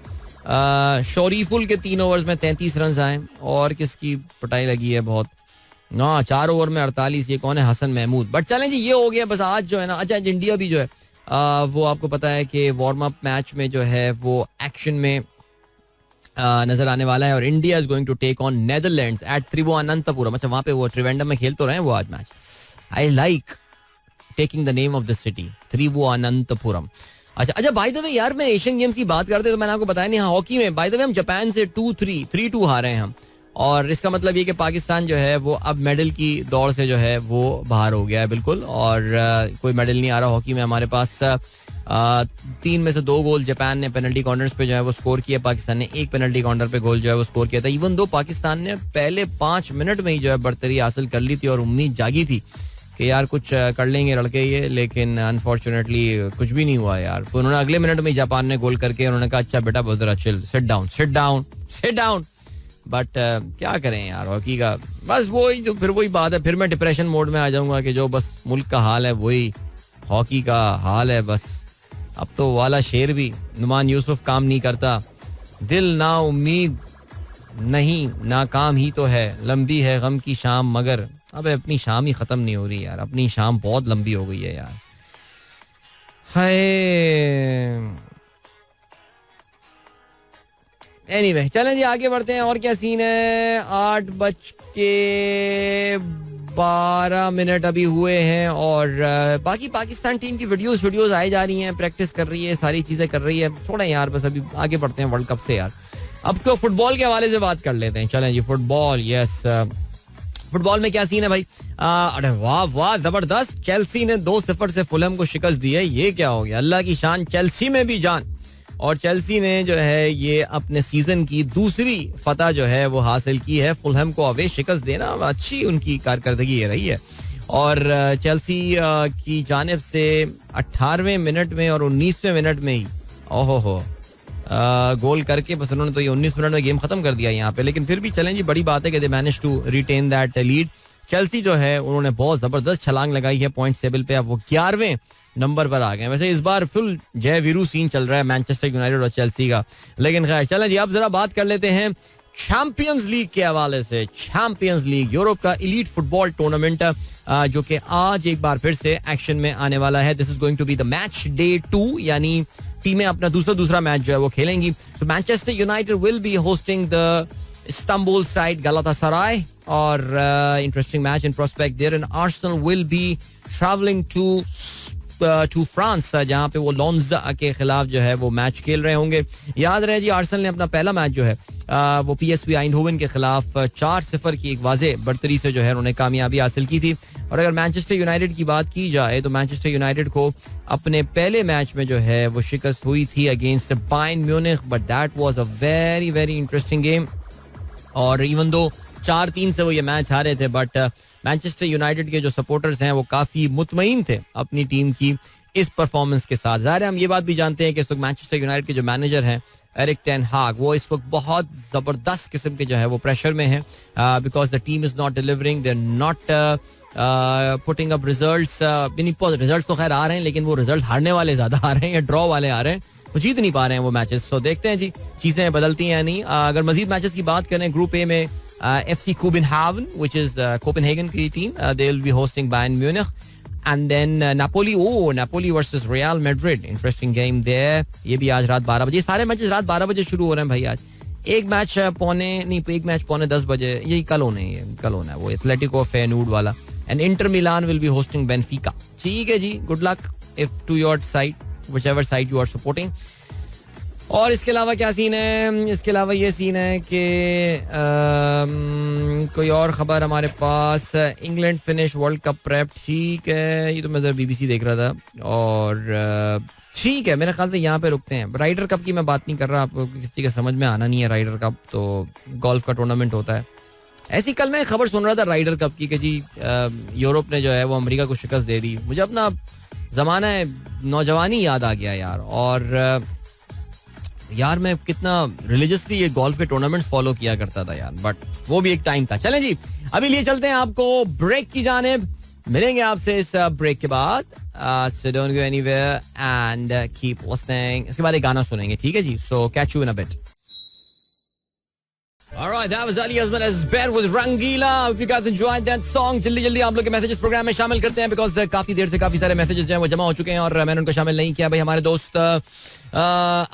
Speaker 1: शरीफुल के 3 ओवर्स में 33 रन आए. और किसकी पटाई लगी है बहुत ना, 4 ओवर में 48. ये कौन है? हसन महमूद. बट चलें जी, ये हो गया बस आज जो है ना. अच्छा, इंडिया भी जो है वो आपको पता है कि वार्म अप मैच में जो है वो एक्शन में नजर आने वाला है. और India is going to take on Netherlands at Thiruvananthapuram. अच्छा, वहां पे वो त्रिवेंडम में खेल तो रहे हैं वो आज match. I like taking the name of the city, Thiruvananthapuram. अच्छा बाय द वे यार, मैं एशियन गेम्स की बात करते तो मैंने आपको बताया नहीं. हाँ, हॉकी में बाय द वे हम जापान से 3-2 हारे हैं हम. और इसका मतलब ये कि पाकिस्तान जो है वो अब मेडल की दौड़ से जो है वो बाहर हो गया है बिल्कुल. और कोई मेडल नहीं आ रहा हॉकी में हमारे पास. 3 में से 2 गोल जापान ने पेनल्टी कॉर्नर्स पे जो है वो स्कोर किया. पाकिस्तान ने 1 पेनल्टी कॉर्नर पे गोल जो है वो स्कोर किया था. इवन दो पाकिस्तान ने पहले 5 मिनट में ही जो है बढ़तरी हासिल कर ली थी और उम्मीद जागी थी कि यार कुछ कर लेंगे लड़के ये. लेकिन अनफॉर्चुनेटली कुछ भी नहीं हुआ यार. तो उन्होंने अगले मिनट में ही जापान ने गोल करके उन्होंने कहा अच्छा बेटा बहुत जरा चिल, सिट डाउन. बट क्या करें यार हॉकी का. बस वही बात है. फिर मैं डिप्रेशन मोड में आ जाऊंगा कि जो बस मुल्क का हाल है वही हॉकी का हाल है बस. अब तो वाला शेर भी नुमान यूसुफ काम नहीं करता. दिल ना उम्मीद नहीं, नाकाम ही तो है, लंबी है गम की शाम मगर. अबे अपनी शाम ही खत्म नहीं हो रही यार. अपनी शाम बहुत लंबी हो गई है यार. हाय. एनीवे चलें जी आगे बढ़ते हैं. और क्या सीन है? 8:12 अभी हुए हैं. और बाकी पाकिस्तान टीम की वीडियोस आई जा रही हैं, प्रैक्टिस कर रही है, सारी चीजें कर रही है. थोड़ा यार बस अभी आगे बढ़ते हैं वर्ल्ड कप से यार. अब तो फुटबॉल के हवाले से बात कर लेते हैं. चलें जी फुटबॉल. यस, फुटबॉल में क्या सीन है भाई? अरे वाह जबरदस्त. चेल्सी ने 2-0 से फुलहम को शिकस्त दी है. ये क्या हो गया? अल्लाह की शान, चेल्सी में भी जान. और चेल्सी ने जो है ये अपने सीजन की दूसरी फतह जो है वो हासिल की है. फुलहम को अवे शिकस्त देना अच्छी उनकी कारकर्दगी ये रही है. और चेल्सी की जानिब से 18वें मिनट में और 19वें मिनट में ही ओहो गोल करके बस उन्होंने तो ये 19 मिनट में गेम खत्म कर दिया यहाँ पे. लेकिन फिर भी चलें जी, बड़ी बात है कि they manage to retain that lead. Chelsea जो है उन्होंने बहुत जबरदस्त छलांग लगाई है पॉइंट टेबल पे. अब वो 11वें नंबर पर आ गए. वैसे इस बार फुल जय वीरू सीन चल रहा है मैनचेस्टर यूनाइटेड और चेल्सी का. लेकिन खैर चलें जी, अब जरा बात कर लेते हैं चैंपियंस लीग के हवाले से. चैंपियंस लीग यूरोप का एलीट फुटबॉल टूर्नामेंट जो कि आज एक बार फिर से एक्शन में आने वाला है. This is going to be the match day 2, यानी टीमें अपना दूसरा मैच जो है वो खेलेंगी. So Manchester United will be hosting the Istanbul side Galatasaray. और interesting match in prospect there. And Arsenal will be travelling to France जहां पे वो लॉन्जा के खिलाफ जो है वो मैच खेल रहे होंगे. याद रहे जी, आर्सेनल ने अपना पहला मैच जो है वो PSV आइंडहोवन के खिलाफ 4-0 की एक वाज़ेह बढ़तरी से जो है उन्होंने कामयाबी हासिल की थी. और अगर मैनचेस्टर यूनाइटेड की बात की जाए तो मैनचेस्टर यूनाइटेड को अपने पहले मैच में जो है वो शिकस्त हुई थी against Bayern Munich. But that was a very very interesting game. और इवन दो 4-3 से वो ये मैच हारे थे, बट मैनचेस्टर यूनाइटेड के जो सपोर्टर्स हैं वो काफी मुतमईन थे अपनी टीम की इस परफॉर्मेंस के साथ. ज़ाहिर है हम ये बात भी जानते हैं कि इस वक्त मैनचेस्टर यूनाइटेड के जो मैनेजर हैं एरिक टेन हाग, वो इस वक्त बहुत जबरदस्त किस्म के जो है वो प्रेशर में है. Because the team is not delivering, they are not putting up results. Result तो खैर आ रहे हैं लेकिन वो रिजल्ट हारने वाले ज्यादा आ रहे हैं या ड्रॉ वाले आ रहे हैं. वो जीत नहीं पा रहे हैं वो मैचेस. सो देखते हैं जी चीजें बदलती हैं या नहीं. अगर मजीद मैचेस की बात करें, ग्रुप ए में FC Copenhagen, which is Copenhagen की team, they will be hosting Bayern Munich. And then Napoli versus Real Madrid, interesting game there. ये भी आज रात 12 बजे. सारे मैचेस रात 12 बजे शुरू हो रहे हैं भाई. आज एक मैच पौने 10 बजे, यही कल होना है वो एथलेटिको फेनूड वाला. And Inter Milan will be hosting Benfica. ठीक है जी, good luck if to your side, whichever side you are supporting. और इसके अलावा क्या सीन है? इसके अलावा ये सीन है कि कोई और खबर हमारे पास. England finish World Cup prep. ठीक है, ये तो मैं जरा BBC देख रहा था. और ठीक है, मेरे ख्याल से यहाँ पे रुकते हैं. राइडर कप की मैं बात नहीं कर रहा, आपको किसी के समझ में आना नहीं है. राइडर कप तो गोल्फ का टूर्नामेंट होता है. ऐसी कल मैं खबर सुन रहा था राइडर कप की कि जी यूरोप ने जो है वो अमेरिका को शिकस्त दे दी. मुझे अपना जमाना है नौजवानी याद आ गया यार. और यार मैं कितना रिलीजियसली ये गोल्फ के टूर्नामेंट्स फॉलो किया करता था यार, बट वो भी एक टाइम था. चलें जी, अभी लिए चलते हैं आपको ब्रेक की जानिब. मिलेंगे आपसे इस ब्रेक के बाद. So don't go anywhere and keep listening. इसके बाद एक गाना सुनेंगे, ठीक है जी. So catch you in a bit. Alright, that was Ali Azman as Ben with Rangila. Hope you guys enjoyed that song. जल्दी आप लोग के मैसेजेस प्रोग्राम में शामिल करते हैं because काफी देर से काफी सारे मैसेजेस जो हैं वो जमा हो चुके हैं और मैंने उनको शामिल नहीं किया. भाई हमारे दोस्त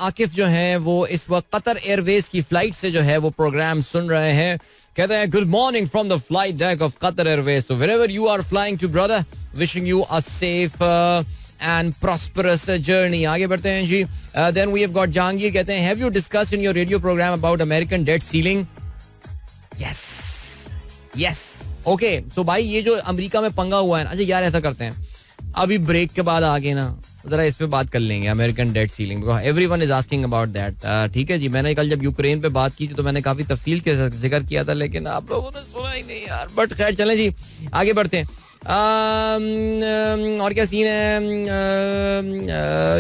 Speaker 1: आकिफ जो हैं वो इस वक्त कतर एयरवेज की फ्लाइट से जो है वो प्रोग्राम सुन रहे हैं. कहते हैं good morning from the flight deck of Qatar Airways. So wherever you are flying to brother, wishing you a safe and prosperous journey. आगे बढ़ते हैं जी. Then we have got Jahangir, कहते हैं have you discussed in your radio programme about American debt ceiling. Yes okay. So भाई ये जो अमेरिका में पंगा हुआ है ना, अच्छा यार ऐसा करते हैं अभी ब्रेक के बाद आगे ना जरा इस पे बात कर लेंगे American debt ceiling. Everyone is asking about that. ठीक है जी. मैंने कल जब यूक्रेन पे बात की थी तो मैंने काफी तफसील के जिक्र किया था, लेकिन आप लोगों ने सुना ही नहीं यार. बट खैर चलें जी, आगे बढ़ते हैं. और क्या सीन है.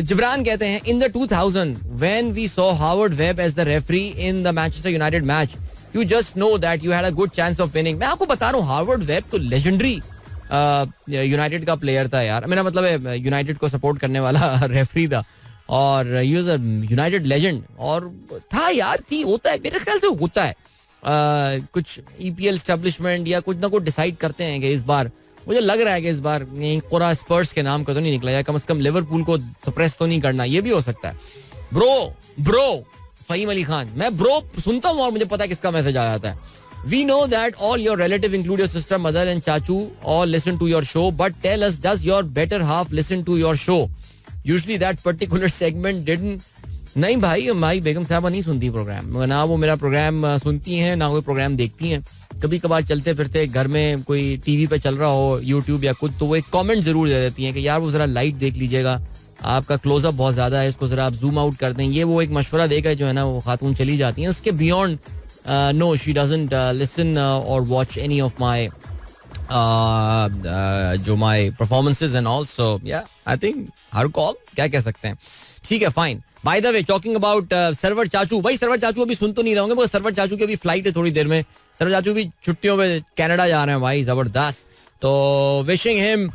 Speaker 1: जिब्रान कहते हैं in the 2000 when we saw Howard Webb as the referee in the Manchester United match, you just know that you had a good chance of winning. मैं आपको बता रहा हूँ हावर्ड वेब तो लेजेंडरी यूनाइटेड का प्लेयर था यार. मेरा मतलब है यूनाइटेड को सपोर्ट करने वाला रेफरी था और he was a United legend. और था यार, थी, होता है मेरे ख्याल से होता है. कुछ ईपीएल एस्टेब्लिशमेंट या कुछ ना कुछ डिसाइड करते हैं कि इस बार मुझे लग रहा है कि इस बार पूरा स्पर्स के नाम का तो नहीं निकला, या कम से कम लिवरपूल को सप्रेस तो नहीं करना. ये भी हो सकता है. ब्रो फहीम अली खान, मैं ब्रो सुनता हूँ और मुझे पता है किसका मैसेज आ जाता है. We know that all your relative, include your sister, mother and chachu, all listen to your show. But tell us, does your better half listen to your show? Usually that particular segment didn't. नहीं भाई, हमारी बेगम साहबा नहीं सुनती प्रोग्राम. ना वो मेरा प्रोग्राम सुनती हैं, ना कोई प्रोग्राम देखती हैं. कभी कभार चलते फिरते घर में कोई टीवी पे चल रहा हो, यूट्यूब या कुछ, तो वो एक कमेंट जरूर दे देती हैं कि यार वो जरा लाइट देख लीजिएगा, आपका क्लोजअप बहुत ज्यादा है, इसको जरा आप जूम आउट कर दें. ये वो एक मशवरा देकर जो है ना वो खातून चली जाती हैं. उसके beyond no, she doesn't listen or watch any of my my performances and all. So yeah, I think her call. क्या कह सकते हैं. ठीक है, fine. By the way, talking about Sarwar चाचू, भाई सरवर चाचू अभी सुन तो नहीं रहोगे, मगर सरवर चाचू की अभी फ्लाइट है थोड़ी देर में. सरवर चाचू भी छुट्टियों में कनाडा जा रहे हैं भाई, जबरदस्त. तो wishing him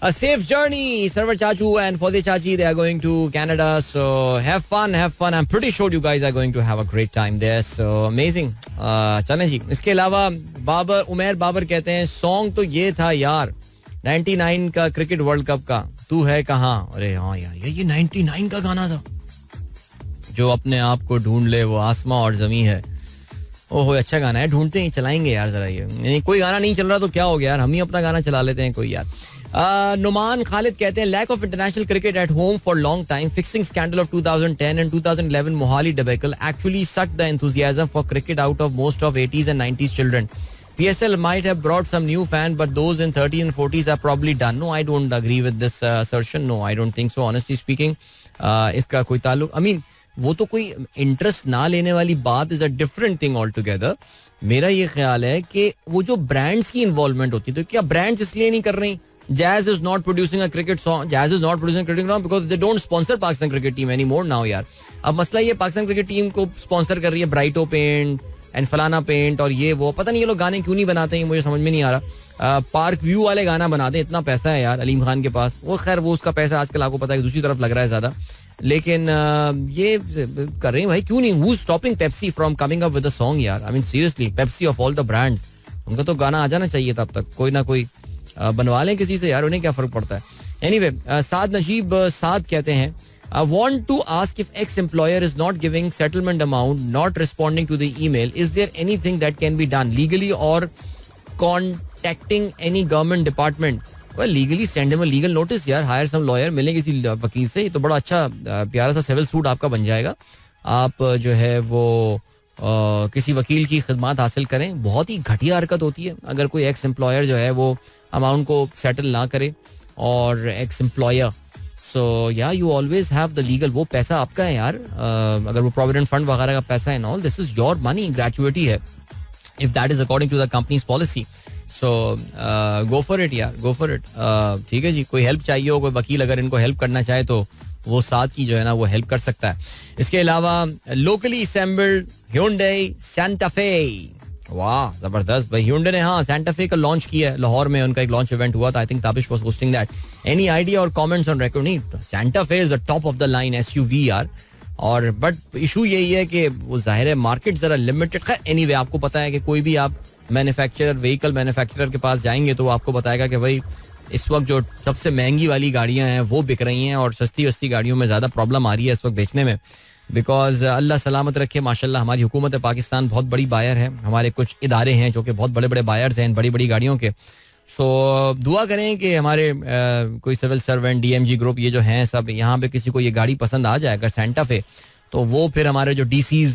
Speaker 1: a safe journey, Sarvar Chachu and Fauzi Chachi. They are going to Canada, so have fun. I'm pretty sure you guys are going to have a great time there. So amazing. चलें जी. इसके अलावा उमैर बाबर कहते हैं सॉन्ग तो ये था यार 99 का क्रिकेट वर्ल्ड कप का, तू है कहाँ. अरे हाँ यार, ये 99 का गाना था. जो अपने आप को ढूंढ ले वो आसमां और जमी है. ओहो, अच्छा गाना है, ढूंढते ही चलाएंगे यार जरा. ये कोई गाना नहीं चल रहा तो क्या हो गया यार, हम ही अपना गाना चला लेते हैं कोई यार. नुमान खालिद कहते हैं lack of international cricket at home for long time, fixing scandal of 2010 and 2011 Mohali debacle actually sucked the enthusiasm for cricket out of most of 80s and 90s children. PSL might have brought some new fan, but those in 30s and 40s are probably done. No, I don't agree with this assertion. No, I don't think so. Honestly speaking, इसका कोई ताल्लुक, I mean, वो तो कोई इंटरेस्ट ना लेने वाली बात is a different thing all together. मेरा ये ख्याल है कि वो जो ब्रांड्स की इन्वॉल्वमेंट होती है, तो क्या ब्रांड्स इसलिए नहीं कर रही. Jazz is not producing a cricket song. Jazz is not producing a cricket song because they don't sponsor Pakistan cricket team anymore now यार. अब मसला ये पाकिस्तान क्रिकेट टीम को स्पॉन्सर कर रही है ब्राइटो पेंट एंड फलाना पेंट और ये वो, पता नहीं ये लोग गाने क्यों नहीं बनाते हैं, मुझे समझ में नहीं आ रहा. पार्क व्यू वाले गाना बनाते हैं, इतना पैसा है यार अलीम खान के पास. वो खैर वो उसका पैसा आजकल आपको पता है दूसरी तरफ लग रहा है ज्यादा, लेकिन ये कर रहे हैं भाई, क्यों नहीं. Who's stopping Pepsi from coming up with a song यार. I mean seriously, Pepsi of all the brands, उनका तो गाना आ जाना चाहिए तब तक. कोई ना कोई बनवा लें किसी से यार, उन्हें क्या फर्क पड़ता है. एनीवे, साद नजीब साद कहते हैं I want to ask if ex-employer is not giving settlement amount, not responding to the email, is there anything that can be done legally or contacting any government department? Well, legally send him a legal notice यार, hire some lawyer, मिले किसी वकील से, तो बड़ा अच्छा प्यारा सा सिविल सूट आपका बन जाएगा. आप जो है वो किसी वकील की खिदमत हासिल करें. बहुत ही घटिया हरकत होती है अगर कोई एक्स एम्प्लॉयर जो है वो अमाउंट को सेटल ना करे और एक्स एम्प्लॉयर. सो या you always have the legal, वो पैसा आपका है यार. अगर वो प्रोविडेंट फंड वगैरह का पैसा है, all this is your money, gratuity है. If that is according to the company's policy. So go for it यार, गो फॉर इट. ठीक है जी. कोई हेल्प चाहिए हो, कोई वकील अगर इनको हेल्प करना चाहे तो वो साथ की जो है ना वो हेल्प कर सकता है. इसके अलावा locally assembled Hyundai Santa Fe. वाह जबरदस्त भाई. Hyundai ने हाँ Santa Fe का लॉन्च किया है. लाहौर में उनका एक लॉन्च इवेंट हुआ था. I think Tabish was hosting that. Any idea और कमेंट्स ऑन रेकॉर्ड? नहीं, Santa Fe is the top of the line SUV यार. और बट इशू यही है कि वो जाहिर है मार्केट जरा लिमिटेड. खैर एनीवे आपको पता है कि कोई भी आप मैन्युफैक्चरर व्हीकल मैन्युफैक्चरर के पास जाएंगे तो वो आपको बताएगा कि भाई इस वक्त जो सबसे महंगी वाली गाड़ियां हैं वो बिक रही हैं और सस्ती वस्ती गाड़ियों में ज्यादा प्रॉब्लम आ रही है इस वक्त बेचने में. बिकॉज अल्लाह सलामत रखे, माशाल्लाह हमारी हुकूमत पाकिस्तान बहुत बड़ी बायर है. हमारे कुछ इदारे हैं जो कि बहुत बड़े बड़े बायर्स हैं बड़ी बड़ी गाड़ियों के. सो दुआ करें कि हमारे कोई सिविल सर्वेंट DMG ग्रुप ये जो हैं सब यहाँ पे किसी को ये गाड़ी पसंद आ जाए अगर सेंटा फे, तो वो फिर हमारे जो DCs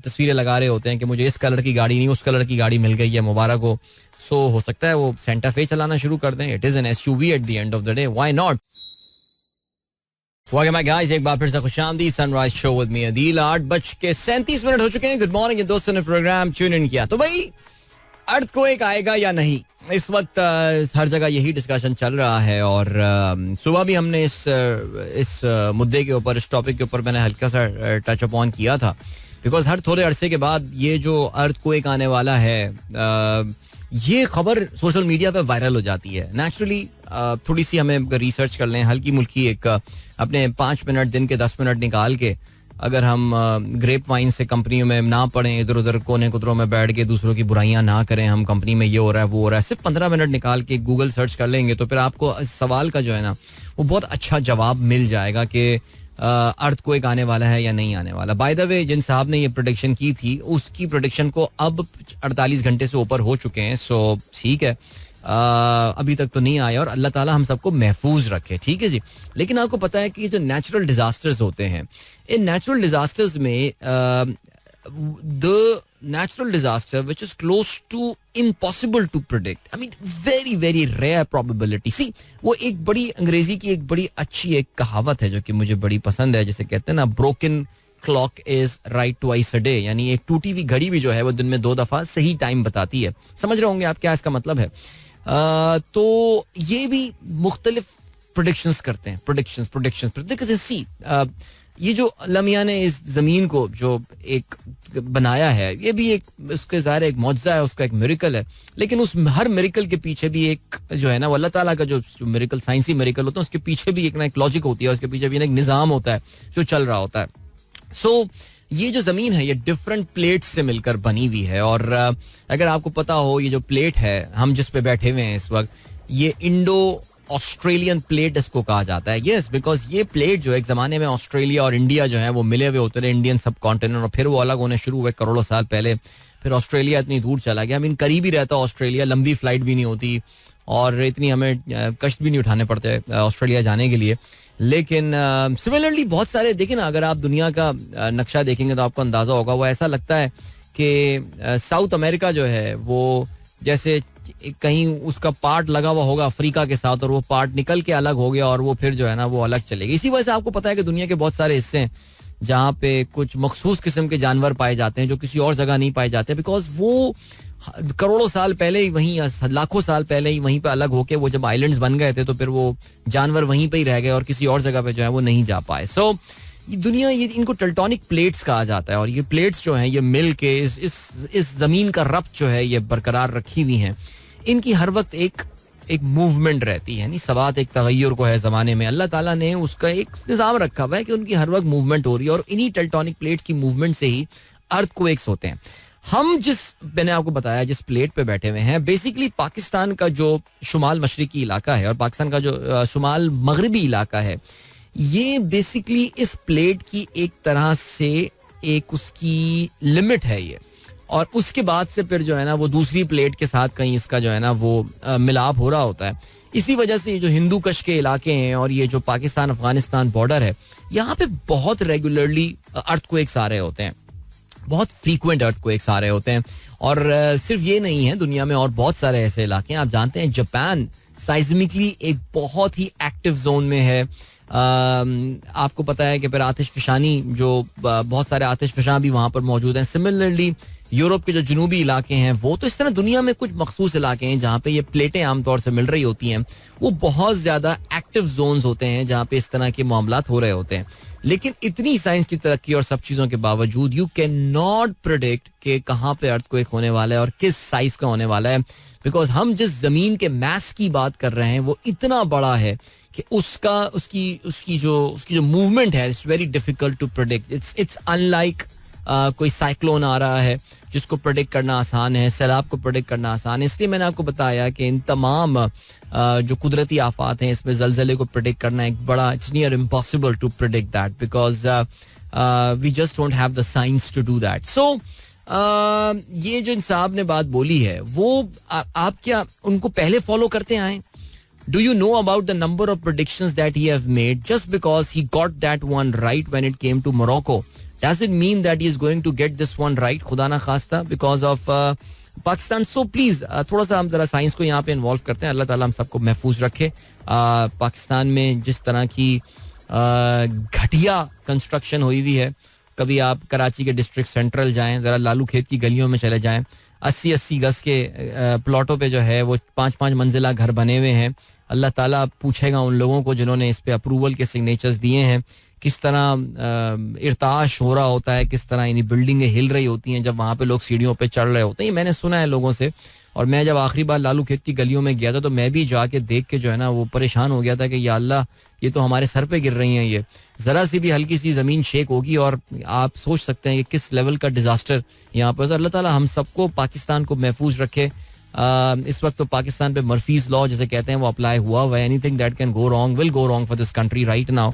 Speaker 1: तस्वीरें लगा रहे होते हैं कि मुझे इस कलर की गाड़ी नहीं उस कलर की गाड़ी मिल गई है, मुबारक हो. सो हो सकता है वो सेंटा फे चलाना शुरू कर दें. It is an SUV at the end of the day, why not. Welcome back guys, एक बार फिर से खुशामदीद. Sunrise Show with me Adeel. 8:37 हो चुके हैं. गुड मॉर्निंग दोस्तों ने प्रोग्राम ट्यून इन किया. तो भाई अर्थक्वेक आएगा या नहीं, इस वक्त हर जगह यही डिस्कशन चल रहा है. और सुबह भी हमने इस मुद्दे के ऊपर, इस टॉपिक के ऊपर मैंने हल्का सा टच अप ऑन किया था. बिकॉज हर थोड़े अरसे के बाद ये जो अर्थक्वेक आने वाला है ये खबर सोशल मीडिया पे वायरल हो जाती है. नेचुरली थोड़ी सी हमें रिसर्च कर लें, हल्की मुल्की एक अपने 5 मिनट दिन के 10 मिनट निकाल के अगर हम ग्रेप वाइन से कंपनियों में ना पढ़ें, इधर उधर कोने कुतरों में बैठ के दूसरों की बुराइयां ना करें, हम कंपनी में ये हो रहा है वो हो रहा है, सिर्फ 15 मिनट निकाल के गूगल सर्च कर लेंगे तो फिर आपको इस सवाल का जो है ना वो बहुत अच्छा जवाब मिल जाएगा कि अर्थक्वेक आने वाला है या नहीं आने वाला. बाय द वे जिन साहब ने ये प्रेडिक्शन की थी उसकी प्रेडिक्शन को अब 48 घंटे से ऊपर हो चुके हैं. सो ठीक है, अभी तक तो नहीं आया और अल्लाह ताला हम सबको महफूज रखे. ठीक है जी. लेकिन आपको पता है कि जो नेचुरल डिजास्टर्स होते हैं, इन नेचुरल डिजास्टर्स में the natural disaster which is close to impossible to predict, I mean very very rare probability. See वो एक बड़ी अंग्रेजी की एक बड़ी अच्छी एक कहावत है जो कि मुझे बड़ी पसंद है, जिसे कहते हैं ना broken clock is right twice a day. यानी एक टूटी हुई घड़ी भी जो है वो दिन में 2 दफा सही टाइम बताती है. समझ रहे होंगे आप क्या इसका मतलब है. तो ये भी मुख्तलिफ प्रेडिक्शंस करते हैं. प्रेडिक्शंस सी ये जो अल्लाह मियां ने इस जमीन को जो एक बनाया है ये भी एक उसके ज़ाहिर एक मौजज़ा है, उसका एक मिरेकल है. लेकिन उस हर मिरेकल के पीछे भी एक जो है ना वो अल्लाह ताला का जो मिरेकल, साइंसी मिरेकल होता है, उसके पीछे भी एक ना एक लॉजिक होती है, उसके पीछे भी एक निज़ाम होता है जो चल रहा होता है. सो ये जो जमीन है ये डिफरेंट प्लेट्स से मिलकर बनी हुई है. और अगर आपको पता हो ये जो प्लेट है हम जिस पे बैठे हुए हैं इस वक्त, ये इंडो ऑस्ट्रेलियन प्लेट इसको कहा जाता है. यस, बिकॉज ये प्लेट जो एक जमाने में ऑस्ट्रेलिया और इंडिया जो है वो मिले हुए होते रहे, इंडियन सब कॉन्टिनेंट, और फिर वो अलग होने शुरू हुए करोड़ों साल पहले. फिर ऑस्ट्रेलिया इतनी दूर चला गया, आई मीन करीब ही रहता ऑस्ट्रेलिया, लंबी फ्लाइट भी नहीं होती और इतनी हमें कष्ट भी नहीं उठाने पड़ते ऑस्ट्रेलिया जाने के लिए. लेकिन सिमिलरली बहुत सारे देखें ना, अगर आप दुनिया का नक्शा देखेंगे तो आपको अंदाजा होगा, वो ऐसा लगता है कि साउथ अमेरिका जो है वो जैसे कहीं उसका पार्ट लगा हुआ होगा अफ्रीका के साथ और वो पार्ट निकल के अलग हो गया और वो फिर जो है ना वो अलग चलेगी. इसी वजह से आपको पता है कि दुनिया के बहुत सारे हिस्से हैं जहाँ पे कुछ मखसूस किस्म के जानवर पाए जाते हैं जो किसी और जगह नहीं पाए जाते, बिकॉज वो करोड़ों साल पहले ही वहीं, लाखों साल पहले ही वहीं पे अलग होके वो जब आइलैंड्स बन गए थे तो फिर वो जानवर वहीं पे ही रह गए और किसी और जगह पे जो है वो नहीं जा पाए. सो दुनिया ये इनको टेक्टोनिक प्लेट्स कहा जाता है और ये प्लेट्स जो हैं ये मिल के इस जमीन का रब्त जो है ये बरकरार रखी हुई हैं. इनकी हर वक्त एक मूवमेंट रहती है, यानी सवात एक तगय्युर को है ज़माने में, अल्लाह ताला ने उसका एक निज़ाम रखा हुआ है कि उनकी हर वक्त मूवमेंट हो रही है और इन्हीं टेक्टोनिक प्लेट्स की मूवमेंट से ही अर्थक्वेक्स होते हैं. हम मैंने आपको बताया जिस प्लेट पे बैठे हुए हैं, बेसिकली पाकिस्तान का जो शुमाल मशरिकी इलाका है और पाकिस्तान का जो शुमाल मगरबी इलाका है, ये बेसिकली इस प्लेट की एक तरह से एक उसकी लिमिट है ये. और उसके बाद से फिर जो है ना वो दूसरी प्लेट के साथ कहीं इसका जो है ना वो मिलाप हो रहा होता है. इसी वजह से ये जो हिंदू कश के इलाके हैं और ये जो पाकिस्तान अफगानिस्तान बॉर्डर है, यहाँ पे बहुत रेगुलरली अर्थक्वेक्स आ रहे होते हैं, बहुत फ्रीक्वेंट अर्थक्वेक्स आ रहे होते हैं. और सिर्फ ये नहीं है, दुनिया में और बहुत सारे ऐसे इलाके हैं. आप जानते हैं जापान साइज्मिकली एक बहुत ही एक्टिव जोन में है. आपको पता है कि फिर आतिशफशानी जो बहुत सारे आतिशफशां भी वहाँ पर मौजूद हैं. सिमिलरली यूरोप के जो जनूबी इलाके हैं वो तो इस तरह दुनिया में कुछ मखसूस इलाके हैं जहाँ पे ये प्लेटें आमतौर से मिल रही होती हैं. वो बहुत ज़्यादा एक्टिव जोन्स होते हैं जहाँ पे इस तरह के मामलात हो रहे होते हैं. लेकिन इतनी साइंस की तरक्की और सब चीज़ों के बावजूद यू कैन नॉट प्रेडिक्ट कि कहाँ पे अर्थक्वेक होने वाला है और किस साइज का होने वाला है. बिकॉज हम जिस जमीन के मैस की बात कर रहे हैं वो इतना बड़ा है कि उसकी जो मूवमेंट है it's very difficult to predict. It's unlike कोई साइक्लोन आ रहा है जिसको प्रेडिक्ट करना आसान है, सैलाब को प्रेडिक्ट करना आसान है. इसलिए मैंने आपको बताया कि इन तमाम जो कुदरती आफात हैं इसमें जलजले को प्रेडिक्ट करना एक बड़ा, it's near impossible to predict that because we just don't have the science to do that. So ये जो साहब ने बात बोली है वो आप क्या उनको पहले फॉलो करते आए? Do you know about the number of predictions that he have made just because he got that one right when it came to Morocco? Does it mean that he is going to get this one right? खुदा ना खास्ता because of Pakistan. So please थोड़ा सा हम जरा साइंस को यहाँ पे इन्वॉल्व करते हैं. अल्लाह ताला हम सबको महफूज रखे. पाकिस्तान में जिस तरह की घटिया कंस्ट्रक्शन हुई हुई है, कभी आप कराची के डिस्ट्रिक्ट सेंट्रल जाएं, जरा लालू खेत की गलियों में चले जाएं, 80-80 गज के प्लॉटों पे जो है वो 5-5 मंजिला घर बने हुए हैं. अल्लाह ताला पूछेगा उन लोगों को जिन्होंने इस पे अप्रूवल के सिग्नेचर्स दिए हैं किस तरह इर्ताश हो रहा होता है, किस तरह इन्हीं बिल्डिंगें हिल रही होती हैं जब वहाँ पे लोग सीढ़ियों पे चढ़ रहे होते हैं. मैंने सुना है लोगों से. और मैं जब आखिरी बार लालू खेत की गलियों में गया था तो मैं भी जाके देख के जो है ना वो परेशान हो गया था कि या अल्लाह ये तो हमारे सर पे गिर रही हैं. ये जरा सी भी हल्की सी जमीन शेक होगी और आप सोच सकते हैं कि किस लेवल का डिजास्टर यहाँ पर. अल्लाह ताला हम सबको पाकिस्तान को महफूज रखे. इस वक्त तो पाकिस्तान पे मर्फीज लॉ जिसे कहते हैं वो अप्लाई हुआ हुआ है. Anything that can go wrong will go wrong for this country right now.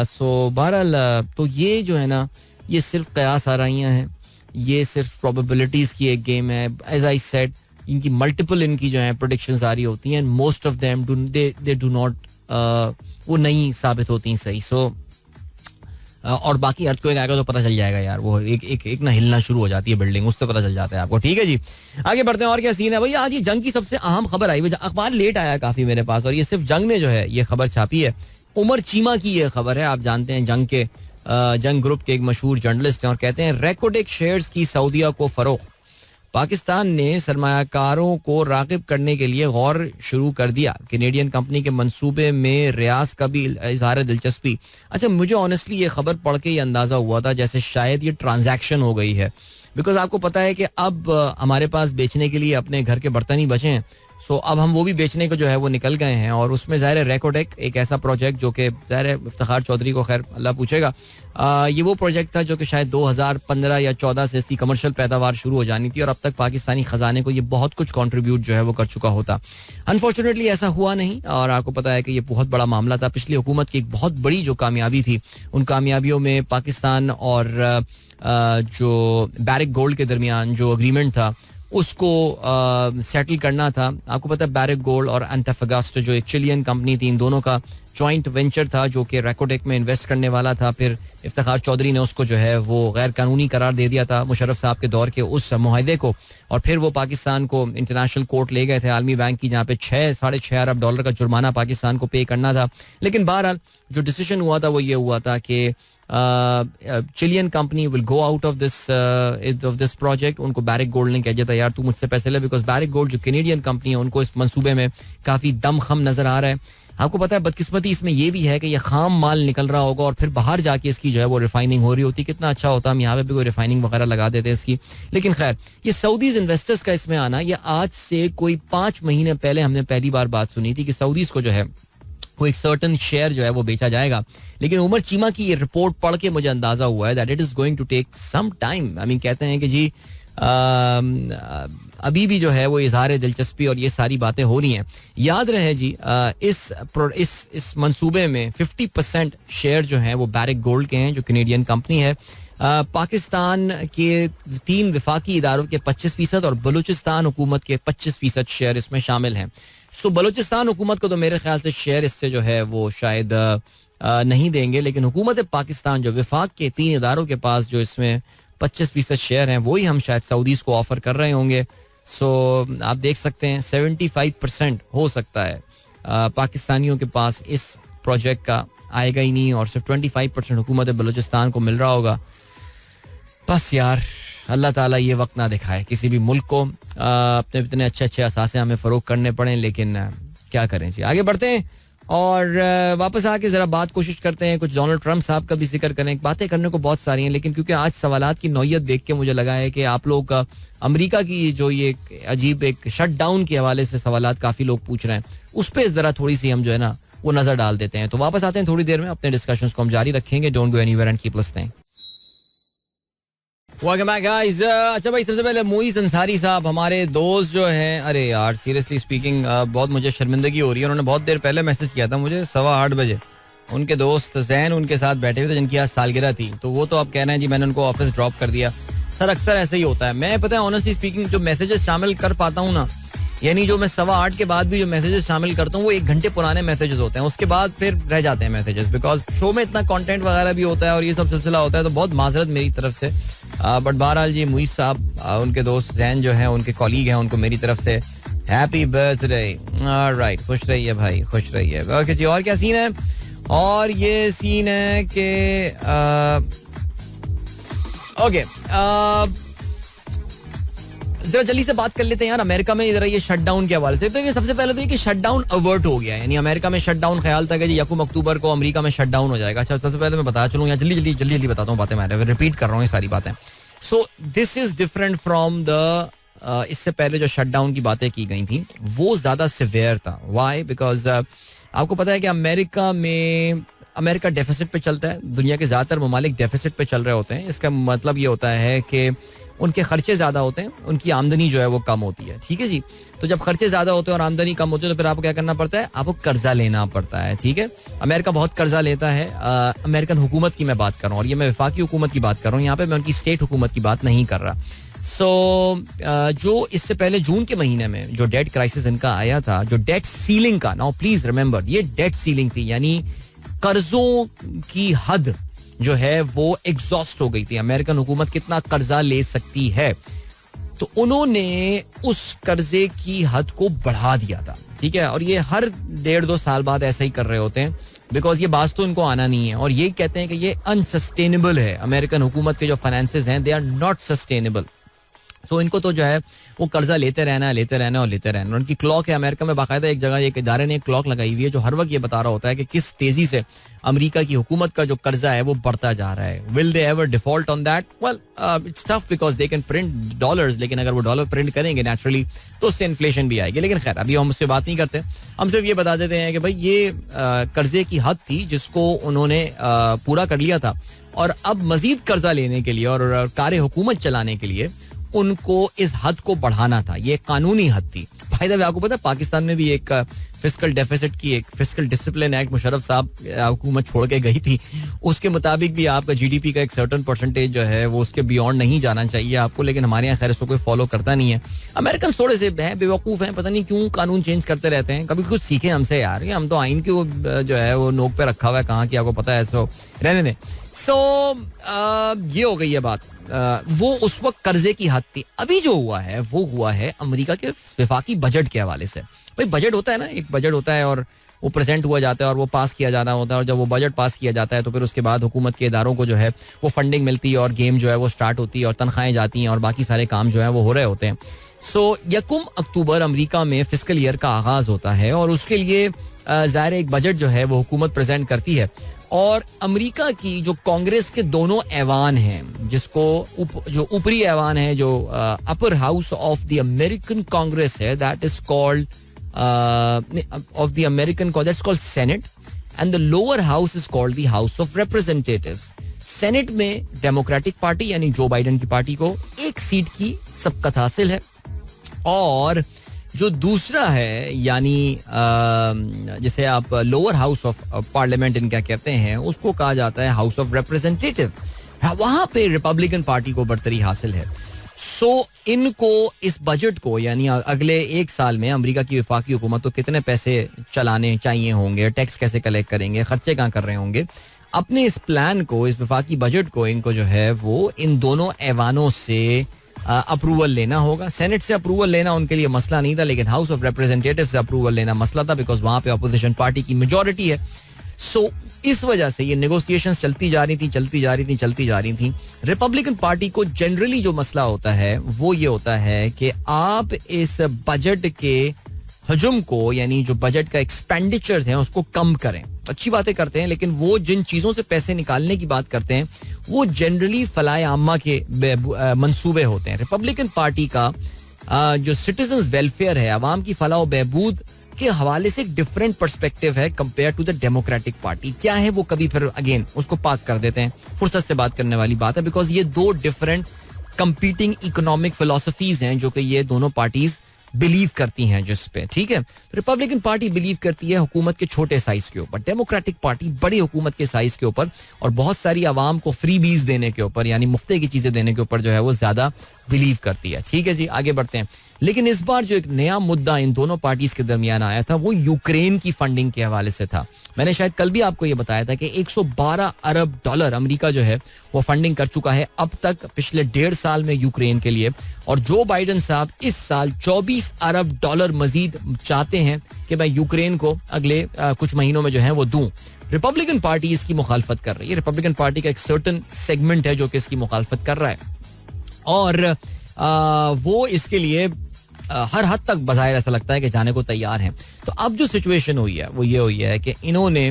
Speaker 1: So बहरहाल तो ये जो है ना ये सिर्फ कयास आराइयाँ हैं, ये सिर्फ प्रोबेबिलिटीज की एक गेम है. एज आई सेड इनकी मल्टीपल इनकी जो है प्रेडिक्शंस आ रही होती हैं. Most of them they do not वो नहीं साबित होती सही. सो और बाकी अर्थक्वेक आएगा तो पता चल जाएगा यार. वो एक ना हिलना शुरू हो जाती है बिल्डिंग, उससे पता चल जाता है आपको. ठीक है जी, आगे बढ़ते हैं. और क्या सीन है भाई? आज ये जंग की सबसे अहम खबर आई हुई, अखबार लेट आया काफी मेरे पास और ये सिर्फ जंग ने जो है ये खबर छापी है. उमर चीमा की ये खबर है. आप जानते हैं जंग ग्रुप के एक मशहूर जर्नलिस्ट हैं और कहते हैं रेकोडेक शेयर्स की सऊदीया को फरोख्त. पाकिस्तान ने सरमायाकारों को रागिब करने के लिए गौर शुरू कर दिया. कैनेडियन कंपनी के मंसूबे में रियाज का भी इजहार दिलचस्पी. अच्छा, मुझे ऑनेस्टली ये खबर पढ़ के ये अंदाजा हुआ था जैसे शायद ये ट्रांजैक्शन हो गई है. बिकॉज आपको पता है कि अब हमारे पास बेचने के लिए अपने घर के बर्तन ही बचे हैं. सो अब हम वो भी बेचने को जो है वो निकल गए हैं. और उसमें ज़ाहिर है रेकोडेक एक ऐसा प्रोजेक्ट जो कि ज़ाहिर है इफ्तिखार चौधरी को खैर अल्लाह पूछेगा, ये वो प्रोजेक्ट था जो कि शायद 2015 या 14 से इसकी कमर्शियल पैदावार शुरू हो जानी थी और अब तक पाकिस्तानी खजाने को ये बहुत कुछ कंट्रीब्यूट जो है वो कर चुका होता. अनफॉर्चुनेटली ऐसा हुआ नहीं और आपको पता है कि ये बहुत बड़ा मामला था. पिछली हुकूमत की एक बहुत बड़ी जो कामयाबी थी, उन कामयाबियों में पाकिस्तान और जो बैरिक गोल्ड के दरमियान जो अग्रीमेंट था उसको सेटल करना था. आपको पता है बैरिक गोल्ड और एंथोफागास्टा जो एक चिलियन कंपनी थी, इन दोनों का जॉइंट वेंचर था जो कि रेकोडेक में इन्वेस्ट करने वाला था. फिर इफ्तिखार चौधरी ने उसको जो है वो गैर कानूनी करार दे दिया था मुशर्रफ साहब के दौर के उस मुआहदे को. और फिर वो पाकिस्तान को इंटरनेशनल कोर्ट ले गए थे आलमी बैंक की, जहाँ पे $6.5 अरब का जुर्माना पाकिस्तान को पे करना था. लेकिन बहरहाल जो डिसीजन हुआ था वो ये हुआ था कि Chilean company will go out of this project. उनको बैरिक गोल्ड ने कह दिया था यार तू मुझसे पैसे ले, बिकॉज बैरिक गोल्ड जो कैनेडियन कंपनी है उनको इस मंसूबे में काफी दमखम नजर आ रहा है. आपको पता है बदकिस्मती इसमें यह भी है कि ये खाम माल निकल रहा होगा और फिर बाहर जाके इसकी जो है वो रिफाइनिंग हो रही होती. कितना अच्छा होता हम यहाँ पे भी कोई रिफाइनिंग वगैरह लगा देते इसकी. लेकिन खैर ये सऊदीज इन्वेस्टर्स का इसमें आना, ये आज से कोई 5 महीने पहले हमने पहली बार बात सुनी थी कि सऊदीज को जो है वो एक सर्टन शेयर जो है वो बेचा जाएगा. लेकिन उमर चीमा की ये रिपोर्ट पढ़ के मुझे अंदाजा हुआ है that it is going to take some time. I mean कहते हैं कि जी अभी भी जो है वो इजहार दिलचस्पी और ये सारी बातें हो रही हैं. याद रहे जी इस मंसूबे में 50% शेयर जो हैं वो बैरिक गोल्ड के हैं जो कैनेडियन कंपनी है. पाकिस्तान के 3 विफाकी इदारों के 25% और बलूचिस्तान हुकूमत के 25% शेयर इसमें शामिल हैं. सो बलूचिस्तान हुकूमत को तो मेरे ख्याल से शेयर इससे जो है वो शायद नहीं देंगे, लेकिन हुकूमत पाकिस्तान जो विफाक के 3 इदारों के पास जो इसमें 25% शेयर हैं वही हम शायद सऊदीज को ऑफर कर रहे होंगे. सो आप देख सकते हैं 75% हो सकता है पाकिस्तानियों के पास इस प्रोजेक्ट का आएगा ही नहीं, और सिर्फ 25% हुकूमत बलूचिस्तान को मिल रहा होगा. बस यार, अल्लाह ताला ये वक्त ना दिखाए किसी भी मुल्क को अपने इतने अच्छे अच्छे असासे हमें फरोग करने पड़े. लेकिन क्या करें जी, आगे बढ़ते हैं और वापस आके जरा बात कोशिश करते हैं. कुछ डोनाल्ड ट्रंप साहब का भी जिक्र करें. बातें करने को बहुत सारी हैं, लेकिन क्योंकि आज सवालात की नौयत देख के मुझे लगा है कि आप लोग का अमेरिका की जो ये अजीब एक शट डाउन के हवाले से सवालात काफी लोग पूछ रहे हैं, उस पर जरा थोड़ी सी हम जो है ना वो नजर डाल देते हैं. तो वापस आते हैं थोड़ी देर में, अपने डिस्कशंस को हम जारी रखेंगे. Don't go anywhere and keep listening. Welcome back guys. अच्छा भाई, सबसे पहले मोईज अंसारी साहब हमारे दोस्त जो हैं, अरे यार सीरियसली स्पीकिंग बहुत मुझे शर्मिंदगी हो रही है. उन्होंने बहुत देर पहले मैसेज किया था मुझे 8:15 बजे. उनके दोस्त जैन उनके साथ बैठे हुए थे जिनकी आज सालगिरह थी. तो वो तो अब कह रहे हैं जी मैंने उनको ऑफिस ड्रॉप कर दिया. सर अक्सर ऐसे ही होता है. मैं पता है ऑनेस्टली स्पीकिंग जो मैसेजेस शामिल कर पाता हूँ ना, यानी जो मैं 8:15 के बाद भी जो मैसेजेस शामिल करता हूँ वो 1 घंटे पुराने मैसेजेस होते हैं. उसके बाद फिर रह जाते हैं मैसेजेस, बिकॉज शो में इतना कंटेंट वगैरह भी होता है और ये सब सिलसिला होता है. तो बहुत माजरत मेरी तरफ से. बट बहरहाल जी, मुईज साहब उनके दोस्त जैन जो हैं, उनके कॉलीग हैं, उनको मेरी तरफ से हैप्पी बर्थडे. राइट, खुश रहिए भाई, खुश रहिए. ओके जी, और क्या सीन है? और ये सीन है कि ओके जरा जल्दी से बात कर लेते हैं यार अमेरिका में जरा ये शटडाउन के हवाले से. तो ये सबसे पहले तो ये कि शटडाउन अवर्ट हो गया है, यानी अमेरिका में शटडाउन, ख्याल था कि जी 1 अक्टूबर को अमेरिका में शटडाउन हो जाएगा. अच्छा, सबसे पहले मैं बता चलूँ, या जल्दी बताता हूँ बातें, मैं रिपीट कर रहा हूँ ये सारी बातें. So this is different from the इससे पहले जो शटडाउन की बातें की गई थी वो ज्यादा सिवियर था. व्हाई? बिकॉज आपको पता है कि अमेरिका डेफिसिट पे चलता है. दुनिया के ज्यादातर ममालिक डेफिसिट पे चल रहे होते हैं. इसका मतलब ये होता है कि उनके खर्चे ज्यादा होते हैं, उनकी आमदनी जो है वो कम होती है. ठीक है जी. तो जब खर्चे ज्यादा होते हैं और आमदनी कम होती है तो फिर आपको क्या करना पड़ता है? आपको कर्जा लेना पड़ता है. ठीक है, अमेरिका बहुत कर्जा लेता है. अमेरिकन हुकूमत की मैं बात कर रहा हूँ, और ये मैं वफाकी हुकूमत की बात कर रहा हूँ, यहाँ पे मैं उनकी स्टेट हुकूमत की बात नहीं कर रहा. जो इससे पहले जून के महीने में जो डेट क्राइसिस इनका आया था, जो डेट सीलिंग का, नाउ प्लीज रिमेंबर ये डेट सीलिंग थी, यानी कर्जों की हद जो है वो एग्जॉस्ट हो गई थी. अमेरिकन हुकूमत कितना कर्जा ले सकती है, तो उन्होंने उस कर्जे की हद को बढ़ा दिया था. ठीक है, और ये हर 1.5-2 साल बाद ऐसा ही कर रहे होते हैं, बिकॉज ये बात तो इनको आना नहीं है, और ये कहते हैं कि ये अनसस्टेनेबल है. अमेरिकन हुकूमत के जो फाइनेंसेस हैं दे आर नॉट सस्टेनेबल. तो इनको तो जो है वो कर्जा लेते रहना. उनकी क्लॉक है अमेरिका में, बाकायदा एक जगह एक इदारे ने एक क्लॉक लगाई हुई है जो हर वक्त ये बता रहा होता है कि किस तेजी से अमेरिका की हुकूमत का जो कर्जा है वो बढ़ता जा रहा है. Will they ever default on that? Well, it's tough because they can print dollars, लेकिन अगर वो डॉलर प्रिंट करेंगे नेचुरली तो उससे इन्फ्लेशन भी आएगी. लेकिन खैर अभी हम उससे बात नहीं करते. हम सिर्फ ये बता देते हैं कि भाई ये कर्जे की हद थी जिसको उन्होंने पूरा कर लिया था, और अब मजीद कर्जा लेने के लिए और कार्य हुकूमत चलाने के लिए उनको इस हद को बढ़ाना था. ये कानूनी हद थी. भाई साहब आपको पता है पाकिस्तान में भी एक फिस्कल डेफिसिट की, एक फिस्कल डिसिप्लिन एक्ट मुशर्रफ साहब हुकूमत छोड़ के गई थी, उसके मुताबिक भी आपका जीडीपी का एक सर्टेन परसेंटेज जो है वो उसके बियॉन्ड नहीं जाना चाहिए आपको. लेकिन हमारे यहाँ खैर इसको कोई फॉलो करता नहीं है. अमेरिकन थोड़े से हैं, बेवकूफ हैं, पता नहीं क्यों कानून चेंज करते रहते हैं. कभी कुछ सीखे हमसे यार, हम तो आइन की वो जो है वो नोक पे रखा हुआ है कहाँ की आपको पता है. सो रहने दें. ये हो गई है बात. वो उस वक्त कर्जे की हद थी. अभी जो हुआ है वो हुआ है अमेरिका के वफाकी बजट के हवाले से. भाई बजट होता है ना, एक बजट होता है और वो प्रेजेंट हुआ जाता है और वो पास किया जाना होता है, और जब वो बजट पास किया जाता है तो फिर उसके बाद हुकूमत के इदारों को जो है वो फंडिंग मिलती है और गेम जो है वो स्टार्ट होती है और तनख्वाहें जाती हैं और बाकी सारे काम जो है वो हो रहे होते हैं. 1 अक्टूबर अमेरिका में फिस्कल ईयर का आगाज होता है और उसके लिए ज़ाहिर एक बजट जो है वो हुकूमत प्रेजेंट करती है. और अमेरिका की जो कांग्रेस के दोनों ऐवान हैं, जिसको जो ऊपरी ऐवान है, जो upper house of the American Congress है, that is called of the American that's called Senate, and the lower house is called the House of Representatives. Senate में डेमोक्रेटिक पार्टी यानी जो बाइडेन की पार्टी को 1 सीट की सबकत हासिल है, और जो दूसरा है यानी जिसे आप लोअर हाउस ऑफ पार्लियामेंट इनका कहते हैं, उसको कहा जाता है हाउस ऑफ रिप्रेजेंटेटिव. वहां पे रिपब्लिकन पार्टी को बढ़तरी हासिल है. इनको इस बजट को, यानी अगले 1 साल में अमेरिका की वफाकी हुकूमत को कितने पैसे चलाने चाहिए होंगे, टैक्स कैसे कलेक्ट करेंगे, खर्चे कहाँ कर रहे होंगे, अपने इस प्लान को, इस वफाकी बजट को इनको जो है वो इन दोनों ऐवानों से अप्रूवल लेना होगा. सेनेट से अप्रूवल लेना उनके लिए मसला नहीं था, लेकिन हाउस ऑफ रिप्रेजेंटेटिव से अप्रूवल लेना मसला था, बिकॉज वहां पे अपोजिशन पार्टी की मेजॉरिटी है. इस वजह से ये नेगोशिएशंस चलती जा रही थी. रिपब्लिकन पार्टी को जनरली जो मसला होता है वो ये होता है कि आप इस बजट के हजम को, यानी जो बजट का एक्सपेंडिचर है उसको कम करें. अच्छी बातें करते हैं, लेकिन वो जिन चीजों से पैसे निकालने की बात करते हैं वो जनरली फलाए आमा के मंसूबे होते हैं. रिपब्लिकन पार्टी का जो सिटीजन्स वेलफेयर है, आवाम की फलाह व बहबूद के हवाले से एक डिफरेंट पर्सपेक्टिव है compare to the Democratic party. क्या है वो, कभी फिर अगेन उसको पार्क कर देते हैं. फुर्सत से बात करने वाली बात है, बिकॉज ये दो डिफरेंट कंपीटिंग इकोनॉमिक फिलोसफीज हैं जो कि ये दोनों पार्टीज बिलीव करती हैं जिस पे. ठीक है, रिपब्लिकन पार्टी बिलीव करती है हुकूमत के छोटे साइज के ऊपर, डेमोक्रेटिक पार्टी बड़ी हुकूमत के साइज के ऊपर और बहुत सारी आवाम को फ्री बीज देने के ऊपर, यानी मुफ्ते की चीजें देने के ऊपर जो है वो ज्यादा बिलीव करती है. ठीक है जी, आगे बढ़ते हैं. लेकिन इस बार जो एक नया मुद्दा इन दोनों पार्टीज के दरमियान आया था वो यूक्रेन की फंडिंग के हवाले से था. मैंने शायद कल भी आपको ये बताया था कि $112 अरब अमेरिका जो है वो फंडिंग कर चुका है अब तक पिछले 1.5 साल में यूक्रेन के लिए. और जो बाइडन साहब इस साल $24 अरब मजीद चाहते हैं कि मैं यूक्रेन को अगले कुछ महीनों में जो है वो दूं. रिपब्लिकन पार्टी इसकी मुखालफत कर रही है. रिपब्लिकन पार्टी का एक सर्टन सेगमेंट है जो कि इसकी मुखालफत कर रहा है और वो इसके लिए हर हद तक बज़ाहिर ऐसा लगता है कि जाने को तैयार हैं. तो अब जो सिचुएशन हुई है वो ये हुई है कि इन्होंने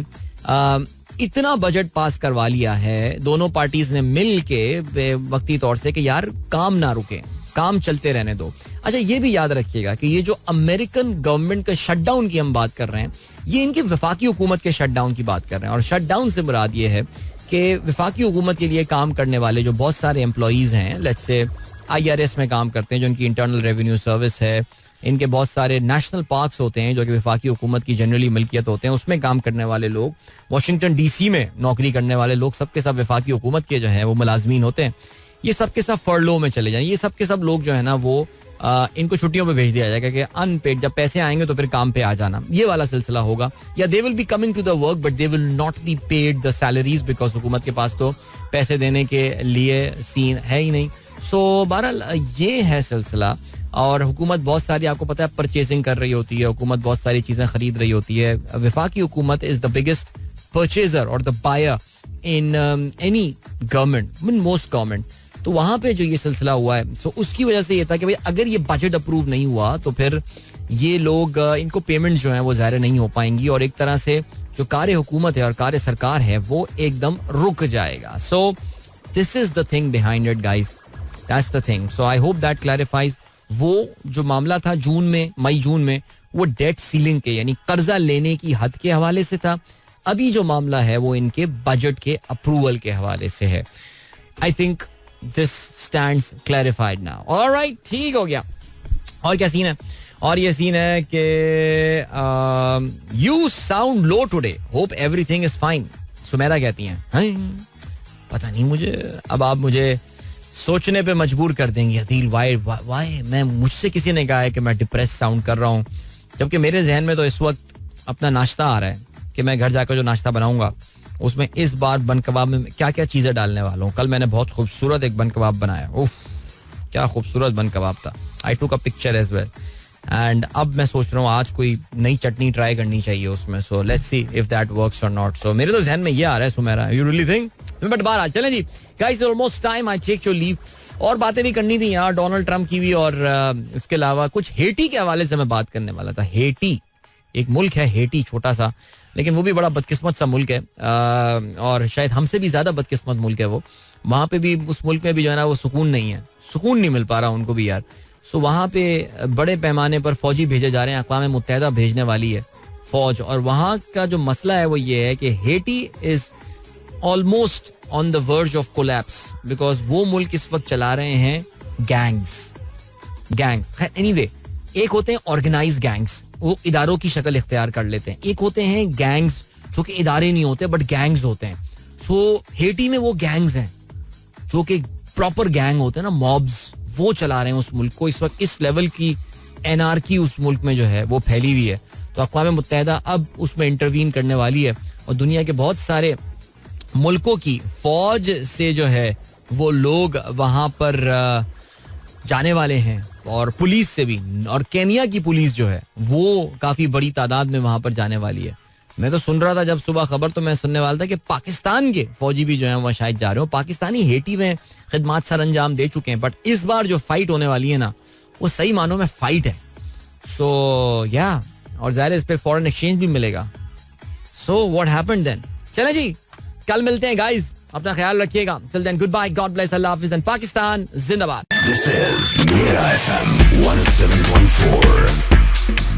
Speaker 1: इतना बजट पास करवा लिया है, दोनों पार्टीज ने मिल के वक्ती तौर से, कि यार काम ना रुके, काम चलते रहने दो. अच्छा, ये भी याद रखिएगा कि ये जो अमेरिकन गवर्नमेंट का शटडाउन की हम बात कर रहे हैं, ये इनकी वफाकी हुकूमत के शटडाउन की बात कर रहे हैं. और शटडाउन से मुराद ये है कि वफाकी हुकूमत के लिए काम करने वाले जो बहुत सारे एम्प्लॉइज हैं, लेट्स से IRS में काम करते हैं जो इनकी इंटरनल रेवेन्यू सर्विस है, इनके बहुत सारे नेशनल पार्क्स होते हैं जो कि वफाकी हुकूमत की जनरली मिल्कियत होते हैं, उसमें काम करने वाले लोग, वाशिंगटन DC में नौकरी करने वाले लोग, सबके सब वफाकी हुकूमत के जो है वो मुलाजमीन होते हैं. ये सब के सब फर्लो में चले जाएं. ये सब के सब लोग जो है ना वो इनको छुट्टियों पे भेज दिया जाएगा कि अनपेड, जब पैसे आएंगे तो फिर काम पे आ जाना, ये वाला सिलसिला होगा. या they will be coming to the work but they will not be paid the salaries, because हुकूमत के पास तो पैसे देने के लिए सीन है ही नहीं. सो बहरहाल ये है सिलसिला. और हुकूमत बहुत सारी, आपको पता है, परचेजिंग कर रही होती है, हुकूमत बहुत सारी चीजें खरीद रही होती है. वफाकी हुकूमत इज द बिगेस्ट परचेजर और the buyer in any government, in most government. तो वहां पे जो ये सिलसिला हुआ है, सो उसकी वजह से ये था कि भाई अगर ये बजट अप्रूव नहीं हुआ तो फिर ये लोग, इनको पेमेंट्स जो है वो ज़ाहिर नहीं हो पाएंगी और एक तरह से जो कार्य हुकूमत है और कार्य सरकार है वो एकदम रुक जाएगा. So this is the thing behind it guys, that's the thing. So I hope that clarifies. वो जो मामला था मई जून में वो डेट सीलिंग के, यानी कर्जा लेने की हद के हवाले से था. अभी जो मामला है वो इनके बजट के अप्रूवल के हवाले से है. I think this stands clarified now. Alright, ठीक हो गया. और क्या सीन है? और ये सीन है कि you sound low today, hope everything is fine. Sumera कहती हैं, पता नहीं मुझे, अब आप मुझे सोचने पे मजबूर कर देंगे. अदील, वाई मैं, मुझसे किसी ने कहा है कि मैं डिप्रेस साउंड कर रहा हूँ, जबकि मेरे जहन में तो इस वक्त अपना नाश्ता आ रहा है कि मैं घर जाकर जो नाश्ता बनाऊंगा उसमें इस बार बन कबाब में क्या क्या चीजें डालने वाला हूँ. कल मैंने बहुत खूबसूरत एक बन कबाब बनाया, उफ क्या खूबसूरत बन कबाब था. I took a picture as well. And अब मैं सोच रहा हूँ आज कोई नई चटनी ट्राई करनी चाहिए उसमें. So let's see if that works और नॉट. सो मेरे तो जहन में ये आ रहा है Sumera, you really think? But बाहर आ चलें जी guys, almost time I take your leave. और बातें भी करनी थी यार, डोनाल्ड ट्रंप की भी, और इसके अलावा कुछ हेटी के हवाले से मैं बात करने वाला था. हेटी एक मुल्क है, हेटी, छोटा सा, लेकिन वो भी बड़ा बदकिस्मत सा मुल्क है और शायद हमसे भी ज्यादा बदकिस्मत मुल्क है वो. वहां पे भी, उस मुल्क में भी जो है ना वो सुकून नहीं है, सुकून नहीं मिल पा रहा उनको भी यार. सो वहां पे बड़े पैमाने पर फौजी भेजे जा रहे हैं, अक़वाम मुत्तहिदा भेजने वाली है फौज. और वहां का जो मसला है वो ये है कि Hattie is almost on the verge of collapse, because वो मुल्क इस वक्त चला रहे हैं गैंग्स. एनीवे, एक होते हैं ऑर्गेनाइज गैंग्स, वो इदारों की शक्ल इख्तियार कर लेते हैं. एक होते हैं गैंग्स जो कि इदारे नहीं होते बट गैंग्स होते हैं. सो हेटी में वो गैंग्स हैं जो कि प्रॉपर गैंग होते हैं ना, मॉब्स, वो चला रहे हैं उस मुल्क को. इस वक्त इस लेवल की एनआरकी उस मुल्क में जो है वो फैली हुई है. तो अक़वाम मुत्तहिदा अब उसमें इंटरवीन करने वाली है और दुनिया के बहुत सारे मुल्कों की फौज से जो है वो लोग वहां पर जाने वाले हैं और पुलिस से भी. और केनिया की पुलिस जो है वो काफी बड़ी तादाद में वहां पर जाने वाली है.
Speaker 2: मैं तो सुन रहा था जब सुबह खबर, तो मैं सुनने वाला था कि पाकिस्तान के फौजी भी जो हैं वो शायद जा रहे हो. पाकिस्तानी हेटी में खिदमत सर अंजाम दे चुके हैं, बट इस बार जो फाइट होने वाली है ना, वो सही मानों में फाइट है. सो या, और ज़ाहिर है इस पे फॉरेन एक्सचेंज भी मिलेगा. So what happened then? चलें जी, कल मिलते हैं गाइस, अपना ख्याल रखिएगा. Till then goodbye, God bless, अल्लाह हाफिज़ एंड पाकिस्तान जिंदाबाद.
Speaker 3: This is Mira FM 107.4.